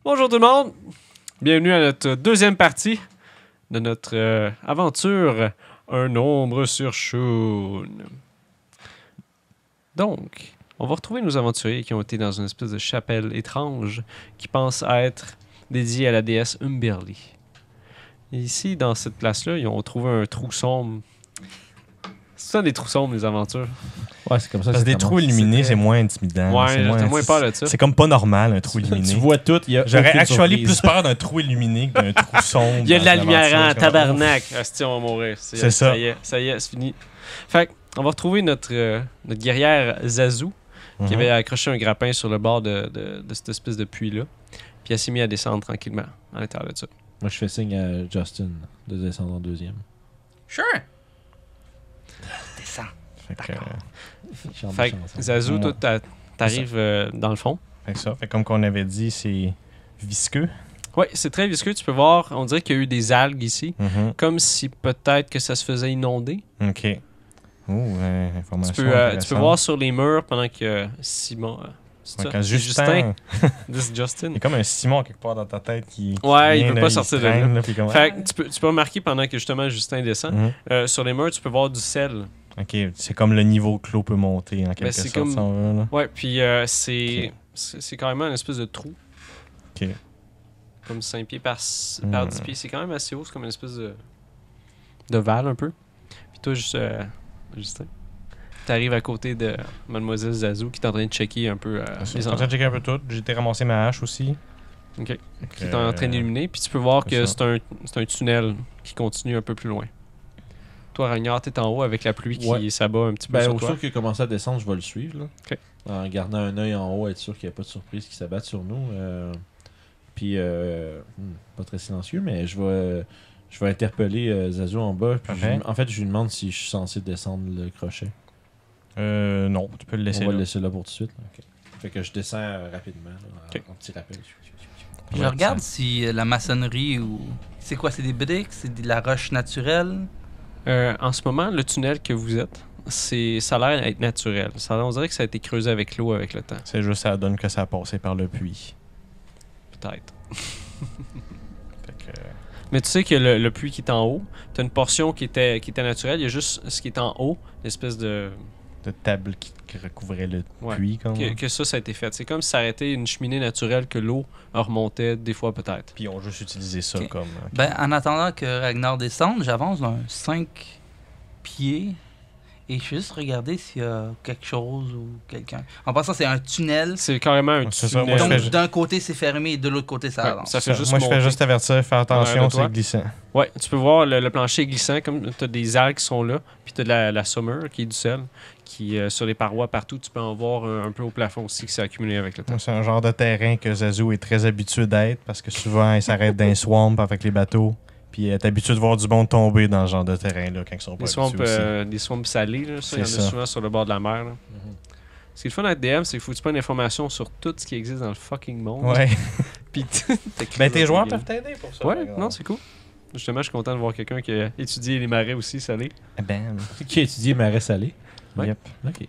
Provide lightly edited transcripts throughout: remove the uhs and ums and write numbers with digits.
Bonjour tout le monde, bienvenue à notre deuxième partie de notre aventure Un ombre sur Shun. Donc, on va retrouver nos aventuriers qui ont été dans une espèce de chapelle étrange qui pense être dédiée à la déesse Umberli. Et ici, dans cette place-là, ils ont trouvé un trou sombre. C'est ça des trous sombres, les aventures? Ouais, c'est comme ça. Parce que des trous illuminés, c'est moins intimidant. Ouais, t'as moins peur de ça. C'est comme pas normal, un trou illuminé. Tu vois tout, il y a J'aurais aucune actually surprise. plus peur d'un trou illuminé que d'un trou sombre. Il y a de la dans lumière en l'aventure. tabarnak. Asti, on va mourir. C'est ça. Ça y est, c'est fini. Fait on va retrouver notre guerrière Zazu, qui avait accroché un grappin sur le bord de cette espèce de puits-là. Puis elle s'est mise à descendre tranquillement à l'intérieur de ça. Moi, je fais signe à Justin de descendre en deuxième. Sure. Descends. Fait que, Fait que Zazu, toi, t'arrives dans le fond. fait que ça. Fait comme qu'on avait dit, c'est visqueux. Oui, c'est très visqueux. Tu peux voir, on dirait qu'il y a eu des algues ici. Mhm. Comme si peut-être que ça se faisait inonder. OK. Information Tu peux intéressante. voir sur les murs pendant que Simon... c'est Ouais, ça? quand C'est Justin... C'est Justin. Il y a comme un Simon quelque part dans ta tête qui... Ouais, il vient, veut pas sortir de là. traîne, puis comme, Fait que tu peux remarquer pendant que justement Justin descend, Mhm. sur les murs, tu peux voir du sel. OK, c'est comme le niveau que l'eau peut monter en quelque c'est sorte. comme- si on veut, là. Ouais, puis c'est carrément une espèce de trou. OK. Comme 5 pieds par 10 pieds. C'est quand même assez haut, c'est comme une espèce de val un peu. Puis toi, Justin, t'arrives à côté de Mademoiselle Zazu qui est en train de checker un peu Je suis les en train de checker un peu tout. J'ai été ramasser ma hache aussi. OK. Qui est en train d'illuminer. Puis tu peux voir que c'est c'est un tunnel qui continue un peu plus loin. Toi, Ragnar, t'es en haut avec la pluie qui Ouais. s'abat un petit peu Ben, sur au toi. sûr qu'il a commencé à descendre, je vais le suivre. Là. Ok. En gardant un œil en haut, être sûr qu'il n'y a pas de surprise qui s'abatte sur nous. Puis, pas très silencieux, mais je vais interpeller Zazu en bas. Puis Parfait. en fait, je lui demande si je suis censé descendre le crochet. Non, tu peux le laisser On va là. le laisser là pour tout de suite. Ok. Fait que je descends rapidement, là, Ok. en petit rappel. Je regarde si la maçonnerie ou. C'est quoi? C'est des briques? C'est de la roche naturelle? En ce moment, le tunnel que vous êtes, ça a l'air d'être naturel. On dirait que ça a été creusé avec l'eau avec le temps. C'est juste ça donne que ça a passé par le puits. Peut-être. Fait que... Mais tu sais que le puits qui est en haut, tu as une portion qui était naturelle. Il y a juste ce qui est en haut, l'espèce de table qui recouvrait le Ouais. puits. Comme... que ça a été fait. C'est comme si ça aurait été une cheminée naturelle que l'eau remontait des fois peut-être. Puis ils ont juste utilisé ça Ok. comme... Ben, en attendant que Ragnar descende, j'avance d'un 5 pieds et je vais juste regarder s'il y a quelque chose ou quelqu'un. En passant, c'est un tunnel. C'est carrément un C'est ça, tunnel. moi, je Donc, fais- d'un côté, c'est fermé et de l'autre côté, ça Ouais, avance. ça fait juste Moi, je monter. fais juste avertir, faire attention, Ouais, de toi. c'est glissant. Ouais, tu peux voir le plancher glissant, comme tu as des algues qui sont là, puis tu as la saumure qui est du sel, qui sur les parois partout, tu peux en voir un peu au plafond aussi qui s'est accumulé avec le temps. Moi, c'est un genre de terrain que Zazu est très habitué d'être parce que souvent, il s'arrête dans les swamps avec les bateaux. Puis il est habitué de voir du monde tomber dans ce genre de terrain-là quand ils sont pas Des swamps salés, là, ça, il y en a C'est ça. souvent sur le bord de la mer. Là. Ce qui est le fun avec DM, c'est qu'il faut que tu prennes l'information sur tout ce qui existe dans le fucking monde. Ouais. Puis Ben, tes joueurs peuvent t'aider pour ça. Ouais, non, c'est cool. Justement, je suis content de voir quelqu'un qui a étudié les marais aussi salés. Ben, Qui a étudié marais salé. Ouais. yep. Ok.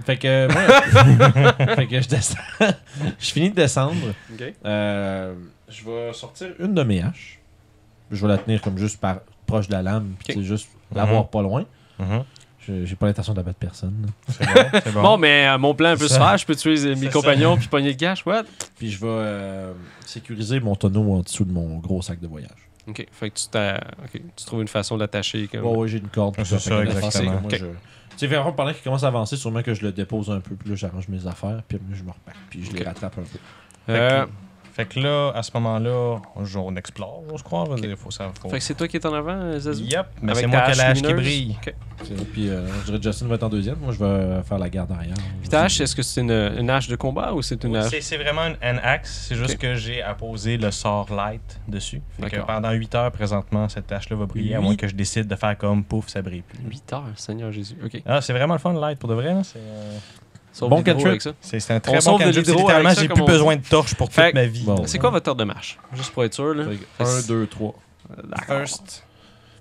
Fait que moi, fait que je descends. Je finis de descendre. OK. Je vais sortir une de mes haches. Je vais la tenir comme juste proche de la lame. Puis Ok. c'est juste l'avoir pas loin. Mhm. J'ai pas l'intention d'abattre personne. là. C'est bon, c'est bon. Bon, mais mon plan peut C'est se ça. faire. Je peux tuer mes C'est compagnons puis pogner le cash. What? Puis je vais sécuriser mon tonneau en dessous de mon gros sac de voyage. OK. Fait que tu trouves une façon d'attacher. Comme... Ouais, j'ai une corde. puis C'est fait ça, que la force, exactement. c'est que moi, Ok. Tu sais, vraiment, pendant qu'il commence à avancer, sûrement que je le dépose un peu. Puis là, j'arrange mes affaires. Puis après, je me repars. Puis je les Ok. rattrape un peu. Fait que là, à ce moment-là, on explore, je crois. Il faut ça. Faut... Fait que c'est toi qui es en avant, Zazu? Yep, mais Avec c'est moi ta qui ai la hache qui lumineuse? brille. OK. Puis je dirais que Justin va être en deuxième. Moi, je vais faire la garde arrière. Puis ta hache, est-ce que c'est une hache de combat ou c'est une hache? C'est vraiment un axe, c'est juste Ok. que j'ai apposé le sort light dessus. Fait que D'accord. pendant 8 heures présentement, cette hache-là va briller, à moins que je décide de faire comme pouf, ça brille plus. 8 heures, Seigneur Jésus. OK. Ah, c'est vraiment le fun, light, pour de vrai. Là. Sauve Bon l'hydro cantrip. avec ça. C'est un On très bon sauve de cantrip. C'est l'hydro littéralement, avec ça, j'ai comme plus on dit. besoin de torches pour Fait toute ma vie. bon. C'est quoi votre heure de marche? Juste pour être sûr, là. 1, 2, 3. D'accord. First.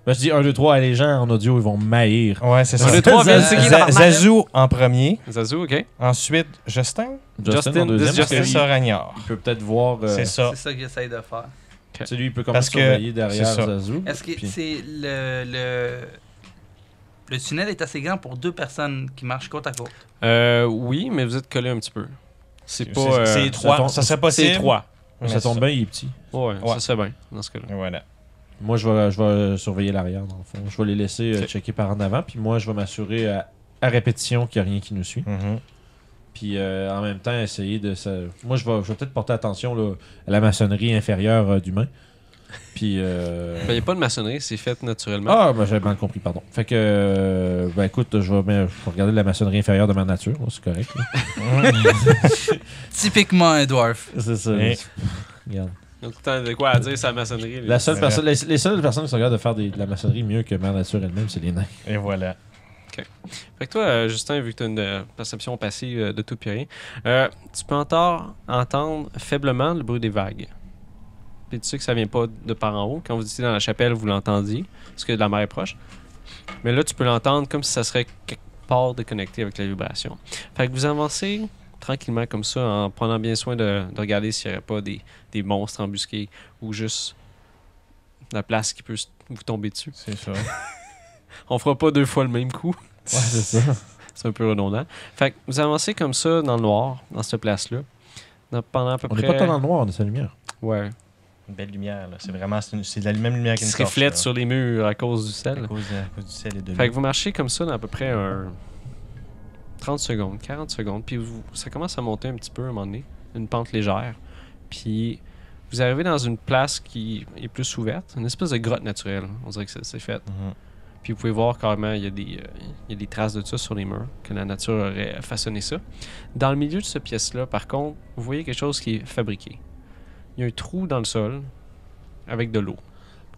Ben, je dis 1, 2, 3, les gens en audio, ils vont maïr. Ouais, c'est ça. Un, deux, trois, ben, c'est qui, Zazu en premier. Zazu, OK. Ensuite, Justin. Justin, en deuxième, Justin. parce que C'est ça, Ragnard. il peut peut-être voir... C'est ça. C'est ça que j'essaye de faire. Tu sais, lui, il peut Parce commencer à que surveiller derrière c'est ça. Zazu. Est-ce que puis- c'est le tunnel est assez grand pour 2 personnes qui marchent côte à côte? Oui, mais vous êtes collés un petit peu. C'est pas... C'est ça étroit. tombe- Ça serait possible. C'est étroit. Mais Ça tombe bien, il est petit. Ouais, Ouais. ça serait bien, dans ce cas-là. Et voilà. Moi, je vais surveiller l'arrière, dans le fond. Je vais les laisser checker par en avant, puis moi, je vais m'assurer à répétition qu'il n'y a rien qui nous suit. Mhm. Puis en même temps, essayer de... Moi, je vais peut-être porter attention là, à la maçonnerie inférieure d'humain. Puis... Ben, il n'y a pas de maçonnerie, c'est fait naturellement. Ah, ben, j'avais mal compris, pardon. Fait que, ben écoute, je vais regarder la maçonnerie inférieure de ma nature, là, c'est correct. là. Typiquement un dwarf. C'est ça. Et- Regarde. Donc, t'as de quoi à dire sur la maçonnerie. La seule Ouais. personne, les seules personnes qui sont capables de faire de la maçonnerie mieux que ma nature elle-même, c'est les nains. Et voilà. Fait que toi, Justin, vu que tu as une perception passive de tout puis rien, tu peux entendre faiblement le bruit des vagues. Puis tu sais que ça vient pas de par en haut. Quand vous étiez dans la chapelle, vous l'entendiez, parce que la mer est proche. Mais là, tu peux l'entendre comme si ça serait quelque part déconnecté avec la vibration. Fait que vous avancez tranquillement comme ça, en prenant bien soin de regarder s'il n'y aurait pas des monstres embusqués ou juste la place qui peut vous tomber dessus. C'est ça. On fera pas 2 fois le même coup. Ouais, c'est ça. C'est un peu redondant. Fait que vous avancez comme ça dans le noir, dans cette place-là. Pendant à peu On près... n'est pas tant dans le noir, on est sa lumière. Ouais. Une belle lumière, là. C'est vraiment c'est de la même lumière Qui qu'une se torche, reflète là. sur les murs à cause du sel. à cause du ciel et de Fait que l'eau. vous marchez comme ça dans à peu près 30 secondes, 40 secondes. Puis ça commence à monter un petit peu à un moment donné. Une pente légère. Puis vous arrivez dans une place qui est plus ouverte. Une espèce de grotte naturelle. On dirait que c'est fait. Mhm. Puis vous pouvez voir carrément, il y a des traces de ça sur les murs, que la nature aurait façonné ça. Dans le milieu de cette pièce-là, par contre, vous voyez quelque chose qui est fabriqué. Il y a un trou dans le sol avec de l'eau.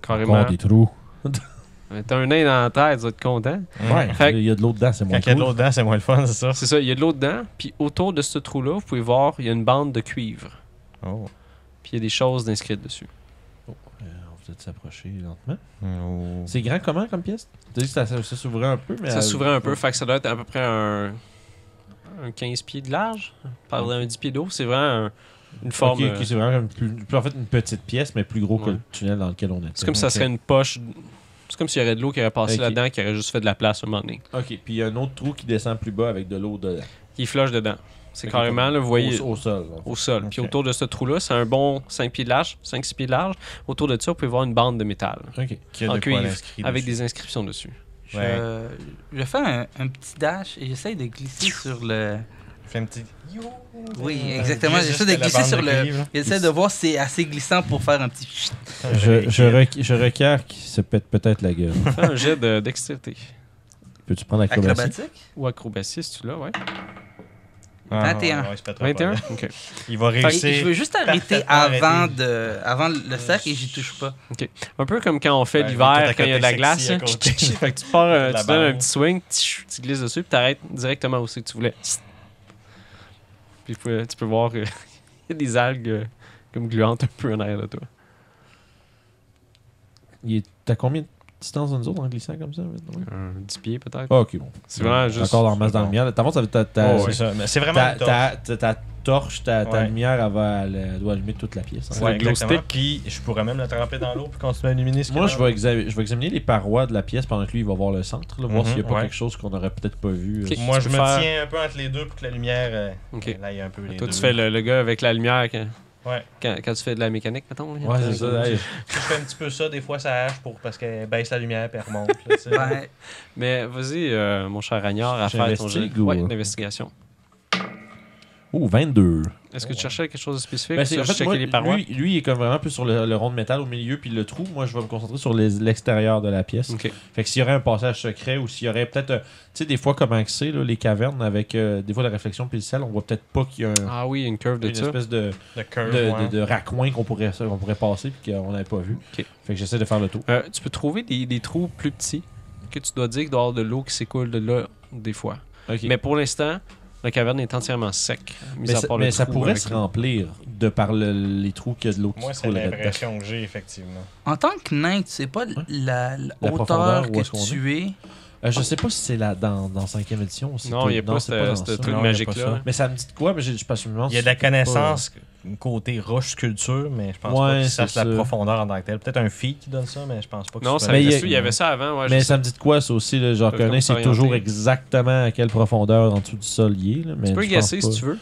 Carrément. Encore des trous. T'as un nain dans la tête, tu vas être content. Ouais, Fait que- il y a de l'eau dedans, c'est Quand moins il y a de cool. l'eau dedans, c'est moins le fun, c'est ça? C'est ça, il y a de l'eau dedans. Puis autour de ce trou-là, vous pouvez voir, il y a une bande de cuivre. Oh. Puis il y a des choses inscrites dessus. On va peut-être s'approcher lentement. Oh. C'est grand comment comme pièce? Tu as dit que ça s'ouvrait un peu, mais... Ça s'ouvrait un peu, fait que ça doit être à peu près un 15 pieds de large, par un 10 pieds d'eau. C'est vraiment une forme... Ok, c'est vraiment comme en fait une petite pièce, mais plus gros que Ouais. le tunnel dans lequel on était. c'est comme si ça Ok. serait une poche... C'est comme s'il y aurait de l'eau qui aurait passé Ok. là-dedans, qui aurait juste fait de la place à un moment donné. Ok, puis il y a un autre trou qui descend plus bas avec de l'eau dedans. Qui floche dedans. C'est Ok, carrément, comme là, vous voyez... Au sol. là. Au sol. Puis Ok. autour de ce trou-là, c'est un bon 5 pieds de large, 5-6 pieds de large. Autour de ça, vous pouvez voir une bande de métal Ok. Qui a en de quoi cuivre, l'inscrit avec dessus. des inscriptions dessus. Je fais un petit dash et j'essaye de glisser sur le... Fais un petit... Oui, exactement. Juste J'essaie de la glisser bande sur de le... cuivre, là. J'essaie de voir si c'est assez glissant pour faire un petit... chut. Je requiers qu'il se pète peut-être la gueule. Fais un jet de dextérité. Peux-tu prendre l'acrobatie? Acrobatique. Ou acrobatie, si tu l'as, ouais. Ah, 21. ouais, il se pètera pas, 21? là. OK. Il va Et réussir. je veux juste arrêter avant le cercle et j'y touche pas. Un peu comme quand on fait Ouais, l'hiver, tout à quand il y a de la côté glace. sexy à hein. côté. Fait que tu pars, La tu donnes un barre. petit swing, tu glisses dessus, puis t'arrêtes directement où c'est que tu voulais. Puis tu peux voir qu'il y a des algues comme gluantes un peu en arrière de toi. T'as combien de distance de nous autres en glissant comme ça? Un 10 pieds peut-être. Ah, ok, bon. C'est vraiment juste... Encore dans la masse dans le bon. miel. T'as vu, Oh, c'est ça. Mais c'est vraiment une torche. ta torche, ta Ouais. lumière, elle doit allumer toute la pièce. hein. C'est Ouais, un glow exactement. stick. Puis je pourrais même la tremper dans l'eau puis continuer à illuminer ce Moi, qu'il y a je vais examiner les parois de la pièce pendant que lui, il va voir le centre, là, voir Mhm, s'il n'y a pas ouais. quelque chose qu'on aurait peut-être pas vu. Ok. Moi, Tu je peux me faire- tiens un peu entre les deux pour que la lumière OK. aille un peu les Toi, deux. tu fais le gars avec la lumière Ouais. quand tu fais de la mécanique, mettons. là. Ouais, c'est ça. Hey, Je fais un petit peu ça, des fois ça hache parce qu'elle baisse la lumière puis elle remonte. Là, tu sais. Ben, Mais vas-y, mon cher Ragnard, à faire ton jet J'investigue ou- ouais, d'investigation. Oh, 22. Est-ce que tu cherchais quelque chose de spécifique Ben, ou tu en as fait, checké moi, les parois? lui, il est comme vraiment plus sur le rond de métal au milieu, puis le trou. Moi, je vais me concentrer sur l'extérieur de la pièce. OK. Fait que s'il y aurait un passage secret ou s'il y aurait peut-être. Tu sais, des fois, comment que c'est, là, les cavernes avec des fois la réflexion puis le sel, on voit peut-être pas qu'il y a Ah oui, une curve de une ça. espèce de, Le curve, de, ouais. de raccoin qu'on pourrait passer puis qu'on n'avait pas vu. Ok. Fait que j'essaie de faire le tour. Tu peux trouver des trous plus petits que tu dois dire qu'il doit y avoir de l'eau qui s'écoule de là des fois. Ok. Mais pour l'instant, La caverne est entièrement sec. Mais ça pourrait se remplir de par les trous qu'il y a de l'eau qui Moi, se c'est coule là-dedans. l'impression que j'ai, effectivement. En tant que nain, tu sais pas la profondeur, hauteur où est-ce qu'on que tu es. Je sais pas si c'est dans 5e édition. Non, il n'y a pas c'est dans ce ça. truc Non, il y a magique-là. pas ça. Mais ça me dit de quoi? Mais je pense que Il y a de la connaissance côté roche sculpture, mais je pense pas Ouais, que ça c'est la ça. profondeur en tant que tel. Peut-être un feat qui donne ça, mais je pense pas que Non, ce ça soit Mais il y avait ça avant. Ouais, Mais je ça me dit de quoi, ça aussi? Là, genre Comme qu'un nain, c'est s'orienter. toujours exactement à quelle profondeur en dessous du sol il est. Là, mais Tu peux je gasser pense si pas. tu veux.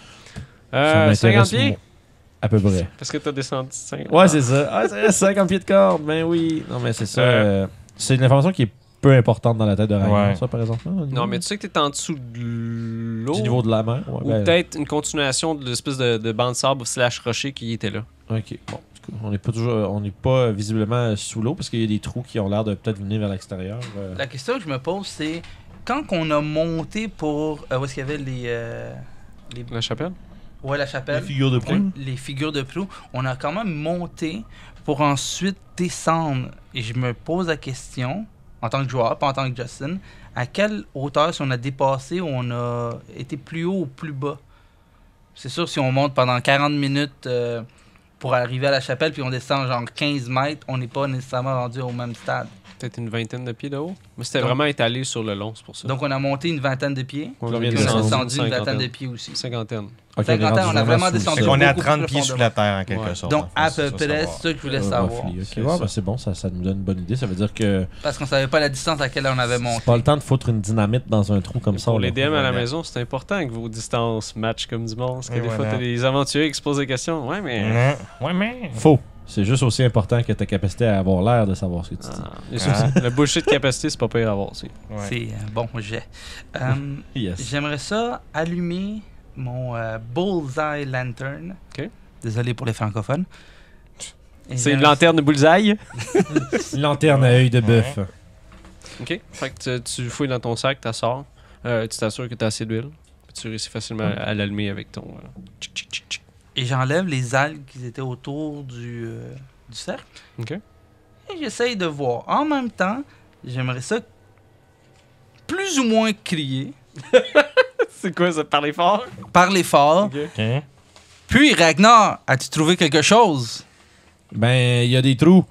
Ça m'intéresse 50 pieds? À peu près. Parce que t'as descendu 50. Ouais, c'est ça. Ah, c'est 50 pieds de corde. Ben oui. Non, mais c'est ça. C'est une information qui est peu importante dans la tête de Ragnar, Ouais. ça, par exemple. Là, Non, mais tu sais que t'es en dessous de l'eau. Du niveau de la mer. Ouais, Ou ben, peut-être une continuation de l'espèce de banc de sable / rocher qui était là. Ok. Bon. On n'est pas toujours, on n'est pas visiblement sous l'eau parce qu'il y a des trous qui ont l'air de peut-être venir vers l'extérieur. La question que je me pose, c'est quand on a monté pour. Où est-ce qu'il y avait les. La chapelle? Ouais, la La chapelle. figure de proue. Les figures de proue. On a quand même monté pour ensuite descendre. Et je me pose la question, en tant que joueur, pas en tant que Justin, à quelle hauteur, si on a dépassé, on a été plus haut ou plus bas. C'est sûr, si on monte pendant 40 minutes pour arriver à la chapelle, puis on descend genre 15 mètres, on n'est pas nécessairement rendu au même stade. Peut-être une vingtaine de pieds de haut. Mais c'était Donc- vraiment étalé sur le long, c'est pour ça. Donc on a monté une vingtaine de pieds, on Combien puis de on a descendu? descendu une vingtaine Cinquantaine. de pieds aussi. Cinquantaine. Ok, Cinquantaine, rendu on a vraiment sous le descendu. Fait sol. qu'on est à beaucoup 30 plus pieds sous la terre, en quelque Ouais. sorte. Donc en fait, à c'est peu ça, près, savoir. c'est ça que je voulais savoir. Roughly, ok. C'est Ouais, ça. ben, c'est bon, ça nous donne une bonne idée. Ça veut dire que Parce qu'on savait pas la distance à laquelle on avait monté. c'est pas le temps de foutre une dynamite dans un trou comme ça. Pour là. les DM à la Voilà. maison, c'est important que vos distances matchent comme du monde. Parce que Et des fois, voilà. t'as des aventuriers qui se posent des questions. Ouais, mais. Non. Ouais, mais. Faux. C'est juste aussi important que ta capacité à avoir l'air de savoir ce que tu dis. Ah, il y a ça aussi. Le bullshit de capacité, c'est pas pire à avoir aussi. Ouais. C'est un bon jet. Yes. J'aimerais ça allumer mon Bullseye Lantern. Ok. Désolé pour les francophones. Et C'est une j'aimerais- lanterne de bullseye. Une lanterne à œil de bœuf. Ok. Fait que tu fouilles dans ton sac, tu sors. Tu t'assures que tu as assez d'huile. Puis tu réussis facilement à l'allumer avec ton. Tchic, tchic, tchic, tchic. Et j'enlève les algues qui étaient autour du cercle. Ok. Et j'essaye de voir. En même temps, j'aimerais ça plus ou moins crier, C'est quoi ça? Parler fort? parler fort. Ok. Ok. Puis, Ragnar, as-tu trouvé quelque chose? Ben, il y a des trous.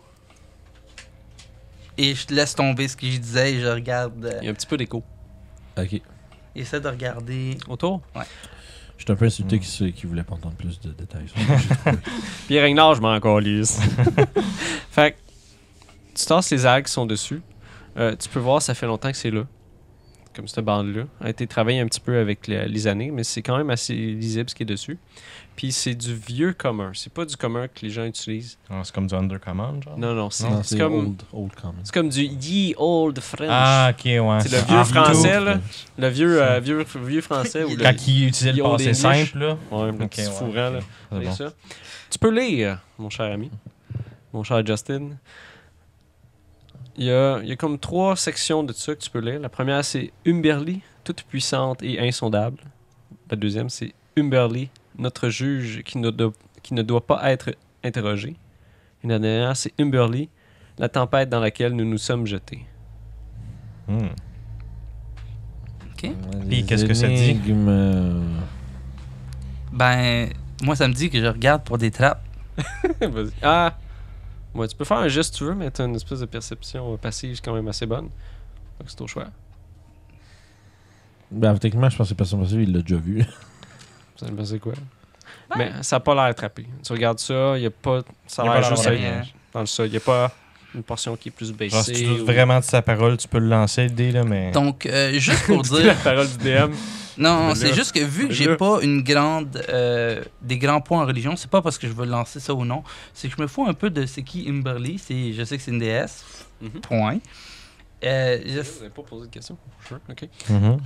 Et je laisse tomber ce que je disais et je regarde. Il y a un petit peu d'écho. Ok. J'essaie de regarder. Autour? Je suis un peu insulté qui voulait pas entendre plus de détails. sur ce que j'ai trouvé. Puis Ragnar, je m'en calisse. Fait que tu tasses les algues qui sont dessus. Tu peux voir, ça fait longtemps que c'est là. Comme cette bande-là. A été travaillé un petit peu avec les années, mais c'est quand même assez lisible ce qui est dessus. Puis c'est du vieux commun. C'est pas du commun que les gens utilisent. Ah, c'est comme du Undercommand, genre? Non, non, c'est Non, c'est c'est comme, old common. c'est comme du Ye Old French. Ah, ok, ouais. C'est le vieux français, là. French. Le vieux français. Ou le, Quand il utilisait le Ils ont passé des niches. simple, là. Ouais, le Ok, petit ouais, fourrant, ok. là. C'est Lis bon. ça. Tu peux lire, mon cher ami. Mon cher Justin. Il y a comme 3 sections de ça que tu peux lire. La première, c'est Umberly, toute puissante et insondable. La deuxième, c'est Umberly, notre juge qui ne doit pas être interrogé. Et la dernière, c'est Umberly, la tempête dans laquelle nous nous sommes jetés. Hmm. OK? Puis, qu'est-ce que ça dit? Énigmes, Ben, moi, ça me dit que je regarde pour des trappes. Vas-y. Ah! Ouais, tu peux faire un geste si tu veux, mais tu as une espèce de perception passive quand même assez bonne. Donc c'est au choix. Ben, techniquement, je pense que c'est personne possible, il l'a déjà vu. Vous allez me passer quoi? Mais ça n'a pas l'air attrapé. Tu regardes ça, il n'y a pas. Ça Y a a pas l'air l'air juste d'avoir rien. dans le sol. Il n'y a pas une portion qui est plus baissée. Genre, si tu doutes ou- vraiment de sa parole, tu peux le lancer, le dé, là, mais. Donc, juste pour C'est la dire. parole du DM. Non, Mais c'est là- juste que vu que mais j'ai là- pas une grande des grands points en religion, c'est pas parce que je veux lancer ça ou non, c'est que je me fous un peu de c'est qui Imberly, je sais que c'est une déesse. Mhm. Point. Vous n'avez pas posé de question? Sure, ok. Mhm.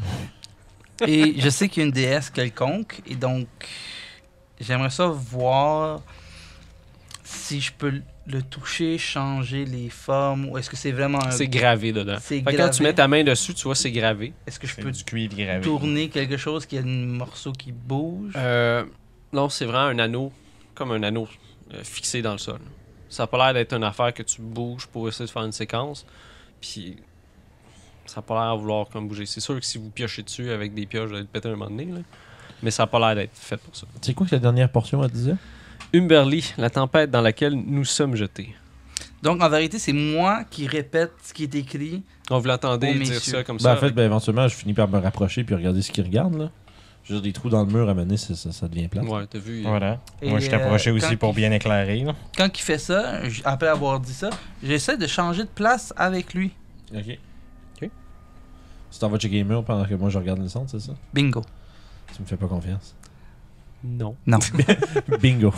Et je sais qu'il y a une déesse quelconque et donc j'aimerais ça voir si je peux le toucher, changer les formes ou est-ce que c'est vraiment un C'est gravé dedans. c'est Fait que quand gravé. tu mets ta main dessus, tu vois, c'est gravé. Est-ce que je C'est peux du cuivre gravé. tourner quelque chose qui a un morceau qui bouge? Non, c'est vraiment un anneau, comme un anneau fixé dans le sol. Ça n'a pas l'air d'être une affaire que tu bouges pour essayer de faire une séquence. Puis ça n'a pas l'air à vouloir comme bouger. C'est sûr que si vous piochez dessus avec des pioches, vous allez le péter un moment donné. Là. Mais ça n'a pas l'air d'être fait pour ça. C'est quoi que la dernière portion, elle disait? Umberly, la tempête dans laquelle nous sommes jetés. Donc, en vérité, c'est moi qui répète ce qui est écrit. On vous l'entendez Oh, dire messieurs. ça comme Ben, ça. en fait, éventuellement, je finis par me rapprocher puis regarder ce qu'ils regardent, là. Je veux dire, des trous dans le mur à mener, ça devient plat. Ouais, t'as vu. Voilà. Et, Moi, je t'approchais aussi quand pour il- bien éclairer. Là. Quand il fait ça, après avoir dit ça, j'essaie de changer de place avec lui. Ok. Ok. Tu t'en vas checker les murs pendant que moi je regarde le centre, c'est ça? Bingo. Tu me fais pas confiance. Non. Non. Bingo.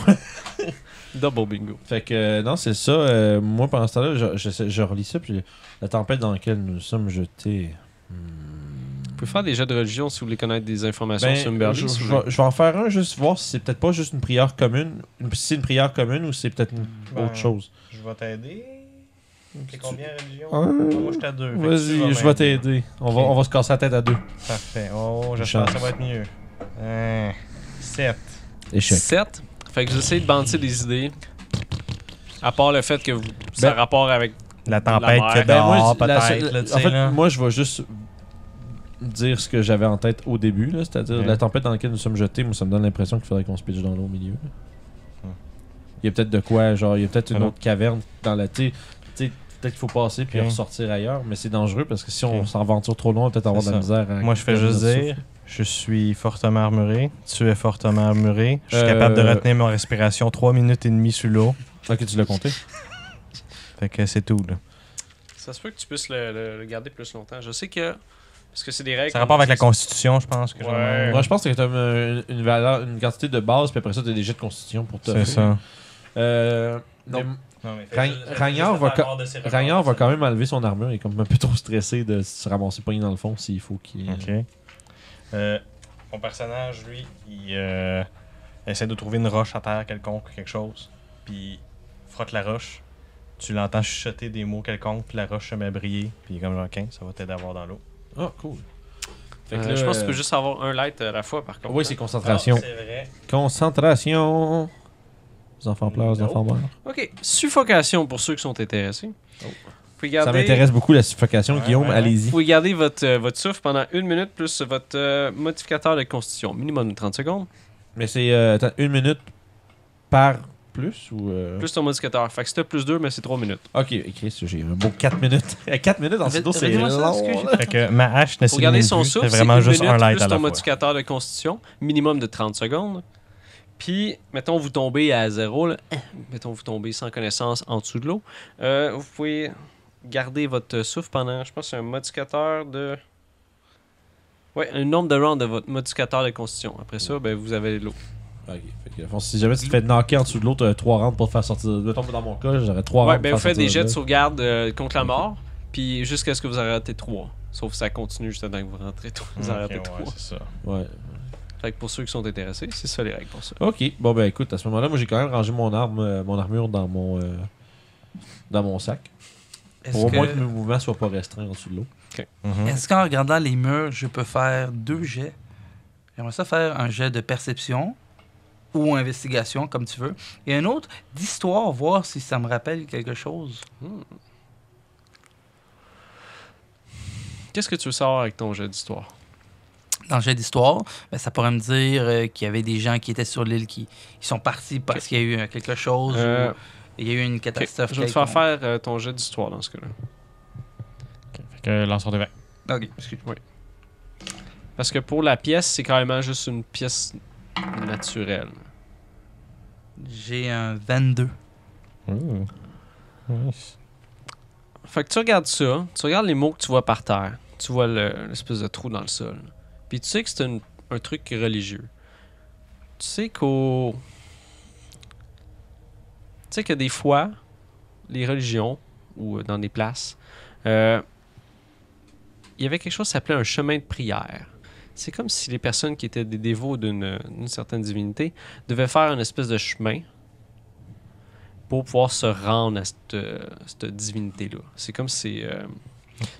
Double bingo. Fait que, non, c'est ça. Moi, pendant ce temps-là, je relis ça, puis la tempête dans laquelle nous sommes jetés. Vous pouvez faire des jeux de religion si vous voulez connaître des informations Ben, sur Umberly. je, si vous je voulez. vais, je vais en faire un, juste voir si c'est peut-être pas juste une prière commune. Si c'est une prière commune ou c'est peut-être Ben, autre chose. Je vais t'aider. T'es combien religion? Un. Moi, je suis à 2. Vas-y, je vais t'aider. On va se casser la tête à 2. Parfait. Oh, j'espère que ça va être mieux. 7. Échec. 7. Fait que j'essaie de bandir des idées. À part le fait que ça a Ben- rapport avec. La tempête mer. que Ben, dehors, la- peut-être. là, tu en sais, fait, là. moi, je vais juste dire ce que j'avais en tête au début, là, c'est-à-dire Ouais. la tempête dans laquelle nous sommes jetés. Moi, ça me donne l'impression qu'il faudrait qu'on se pitche dans l'eau au milieu. là. Il y a peut-être de quoi, genre, il y a peut-être une Alors. autre caverne dans la. Tu sais, peut-être qu'il faut passer puis Ok. ressortir ailleurs, mais c'est dangereux parce que si on Ok. s'aventure trop loin, on va peut-être avoir de C'est la misère. à Moi, je fais garder juste notre dire, je suis fortement armuré. Tu es fortement armuré. Je suis Euh, capable de retenir ma respiration 3 minutes et demie sous l'eau. souffle. Ok, tu l'as compté. Fait que c'est tout. Là. Ça se peut que tu puisses le garder plus longtemps. Je sais que. Parce que c'est des règles. Ça a rapport avec la constitution, je pense. Que Ouais. j'en ai. Moi, je pense que tu as une valeur, une quantité de base, puis après ça, tu as des jets de constitution pour te. C'est ça. Mais Non, mais Ragnard Ragnard va quand même enlever son armure. Il est comme un peu trop stressé de se ramasser pogné dans le fond s'il faut qu'il. Ok. Mon personnage, lui, il essaie de trouver une roche à terre quelconque, quelque chose. Puis il frotte la roche. Tu l'entends chuchoter des mots quelconques, puis la roche se met à briller. Puis il est comme genre, OK, ça va t'aider à voir dans l'eau. Ah, cool. Fait que là, je pense que tu peux juste avoir un light à la fois, par contre. Oui, c'est concentration. c'est vrai. Concentration. Les enfants pleurent, les enfants meurent. Ok. Suffocation pour ceux qui sont intéressés. Oh. Vous pouvez garder, Ça m'intéresse beaucoup la suffocation, Ouais, Guillaume. ouais. Allez-y. Vous pouvez garder votre souffle pendant 1 minute plus votre modificateur de constitution. Minimum de 30 secondes. Mais c'est attends, 1 minute par plus ou. Plus ton modificateur. Fait que c'était plus 2, mais c'est 3 minutes. Ok, Chris, j'ai un beau 4 minutes. 4 minutes en pseudo, c'est Redis-moi ça, long. excuse. là. Fait que ma hache ne Pour garder son s'illumine plus, souffle, c'est c'est vraiment 1 juste minute un light plus à la ton fois. modificateur de constitution. Minimum de 30 secondes. Puis, mettons, vous tombez à 0. Là. Mettons, vous tombez sans connaissance en dessous de l'eau. Vous pouvez garder votre souffle pendant, je pense, un modificateur de... Ouais, un nombre de rounds de votre modificateur de constitution. Après ça, ben, vous avez l'eau. Ok, fait que, si jamais tu te fais knocker en dessous de l'autre, 3 rounds pour te faire sortir. Mettons, dans mon cas, j'aurais 3 Ouais, rounds. ben, pour vous faire faites des sortir jets de là. sauvegarde contre la mort. Puis, jusqu'à ce que vous arrêtez 3. Sauf que ça continue juste avant que vous rentrez 3. Vous arrêtez 3. Ouais, c'est ça. Ouais. Fait que pour ceux qui sont intéressés, c'est ça les règles pour ça. Ok, bon ben écoute, à ce moment-là, moi j'ai quand même rangé mon armure dans mon sac. Est-ce Pour au moins que- que mes mouvements soient pas restreints en dessous de l'eau. Mhm. Est-ce qu'en regardant les murs, je peux faire 2 jets? J'aimerais ça faire un jet de perception ou investigation, comme tu veux. Et un autre d'histoire, voir si ça me rappelle quelque chose. Qu'est-ce que tu veux savoir avec ton jet d'histoire? Dans le jet d'histoire, ben, ça pourrait me dire qu'il y avait des gens qui étaient sur l'île qui sont partis parce qu'il y a eu quelque chose Euh, ou il y a eu une Ok, catastrophe. je vais te faire quelconque. faire ton jet d'histoire dans ce cas-là. Fait que lanceur de 20. Ok. Oui. Parce que pour la pièce, c'est carrément juste une pièce naturelle. J'ai un 22. Ouh. Nice. Fait que tu regardes ça, tu regardes les mots que tu vois par terre. Tu vois l'espèce de trou dans le sol. Puis tu sais que c'est un truc religieux. Tu sais qu'au... Tu sais que des fois, les religions, ou dans des places, il y avait quelque chose qui s'appelait un chemin de prière. C'est comme si les personnes qui étaient des dévots d'une certaine divinité devaient faire une espèce de chemin pour pouvoir se rendre à cette divinité-là. C'est comme si...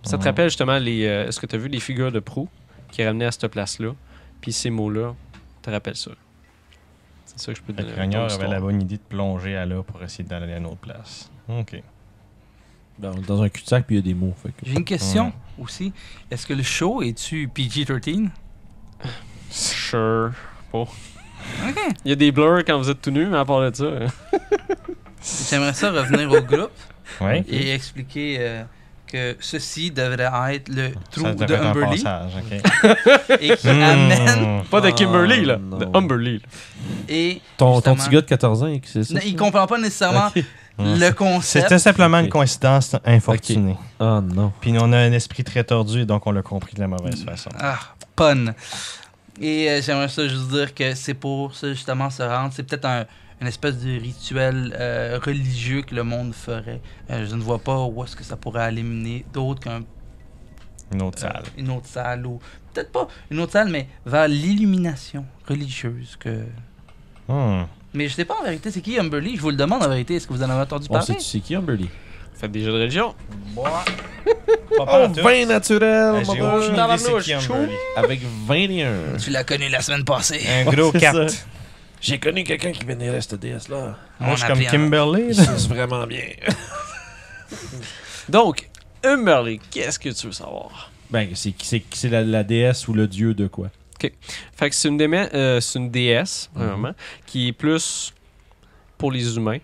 ça te rappelle justement est-ce que tu as vu les figures de proue qui ramenaient à cette place-là? Puis ces mots-là te rappellent ça. C'est ça que je peux te Fait donner. que Ragnard comme avait histoire. la bonne idée de plonger à là pour essayer d'aller à une autre place. Ok. Ben, on est dans un cul-de-sac puis il y a des mots. Fait que... J'ai une question aussi. Est-ce que le show est-tu PG-13? Sure. pas. Ok. Il y a des blurs quand vous êtes tout nu, mais à part de ça. J'aimerais ça revenir au groupe Oui. et expliquer que ceci devrait être le trou Ça de devrait être un Humberly passage, ok. et qui amène. Pas de Kimberly, là. non. De Humberly. Là. Et Ton justement, petit gars de 14 ans, c'est ça? non, il comprend pas nécessairement Ok. le concept. C'était simplement Ok. une coïncidence infortunée. Oh non. Puis on a un esprit très tordu, et donc on l'a compris de la mauvaise façon. Ah, pun. Et j'aimerais ça juste dire que c'est pour ça justement se rendre. C'est peut-être une espèce de rituel religieux que le monde ferait. Je ne vois pas où est-ce que ça pourrait aller mener d'autre Une autre salle. une autre salle ou peut-être pas une autre salle, mais vers l'illumination religieuse que. Mais je sais pas en vérité c'est qui Humberly. Je vous le demande en vérité. Est-ce que vous en avez entendu On parler? sait tu sais qui, Humberly? Faites des jeux de religion. Pas Oh, pantoute. vin naturel, J'ai mon aucune gars. idée c'est qui Humberly. Avec 21. Tu l'as connu la semaine passée. Un gros c'est 4. ça. J'ai connu quelqu'un qui vénérait cette déesse-là. Moi, je suis On comme appelait un- Kimberly. Il là. suce vraiment bien. Donc, Humberly, qu'est-ce que tu veux savoir? Ben, c'est la déesse ou le dieu de quoi? Fait que c'est une déesse, vraiment, qui est plus pour les humains.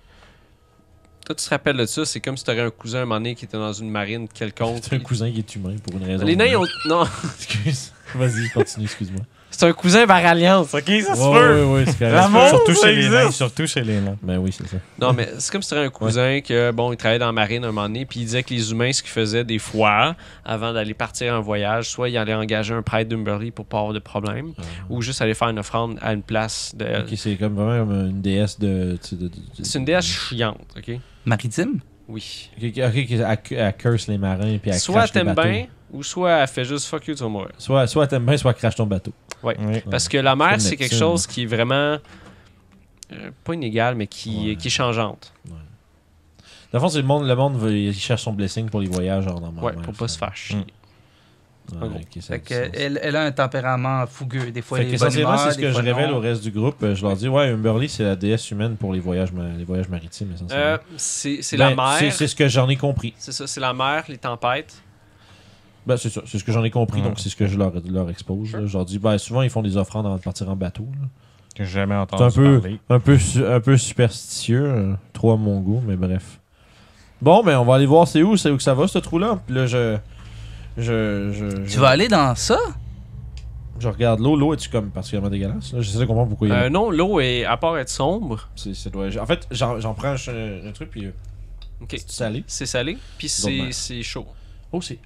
Toi, tu te rappelles de ça, c'est comme si tu aurais un cousin à un moment donné qui était dans une marine quelconque. C'est un cousin qui est humain pour une raison. Les nains, ils ont... Non, Excuse. Vas-y, continue, excuse-moi. c'est un cousin par alliance, ok? Ça se Ouais, peut! ouais, c'est correct. L'amour, Surtout ça chez les existe. nains. Surtout chez les nains. Ben oui, c'est ça. Non, mais c'est comme si tu aurais un cousin que, bon, il travaillait dans la marine à un moment donné, puis il disait que les humains, ce qu'ils faisaient des fois, avant d'aller partir en voyage, soit ils allaient engager un prêtre d'Humberly pour pas avoir de problème, ou juste aller faire une offrande à une place de... Ok, c'est comme vraiment comme une déesse de. C'est une déesse chiante, ok? Maritime? Oui. Ok, elle curse les marins puis elle Soit elle crache les t'aime bateaux. bien, ou soit elle fait juste fuck you, tu vas mourir. Soit elle t'aime bien, soit elle crache ton bateau. Ouais. Oui. Parce que la mer, C'est c'est quelque Neptune. chose qui est vraiment... pas inégal, mais qui est changeante. Dans le fond, c'est le monde il cherche son blessing pour les voyages genre dans la Ouais, mer, pour pas se faire chier. Ouais, en gros. ok, ça Fait a du que sens. elle a un tempérament fougueux. Des fois, Fait elle que est bonne essentiellement, humeur, c'est ce des que je fois, révèle non. au reste du groupe. Je leur dis, ouais, Humberly, c'est la déesse humaine pour les voyages maritimes, essentiellement. C'est Ben, la mer. C'est ce que j'en ai compris. C'est ça, c'est la mer, les tempêtes. Ben, c'est ça, c'est ce que j'en ai compris, Ouais. donc c'est ce que je leur expose. là. Je leur dis, ben, souvent, ils font des offrandes avant de partir en bateau. Là. Que j'ai jamais C'est entendu parler. un peu superstitieux, trop à mon goût, mais bref. Bon, ben, on va aller voir c'est où que ça va, ce trou-là. Puis là, Tu vas aller dans ça? je regarde l'eau. L'eau, est-tu comme particulièrement dégueulasse? Là, j'essaie de comprendre pourquoi il y a... Non, l'eau est, à part être sombre, En fait, j'en prends un truc, puis ok, c'est salé. c'est salé, puis D'autres mers. c'est chaud. Oh, c'est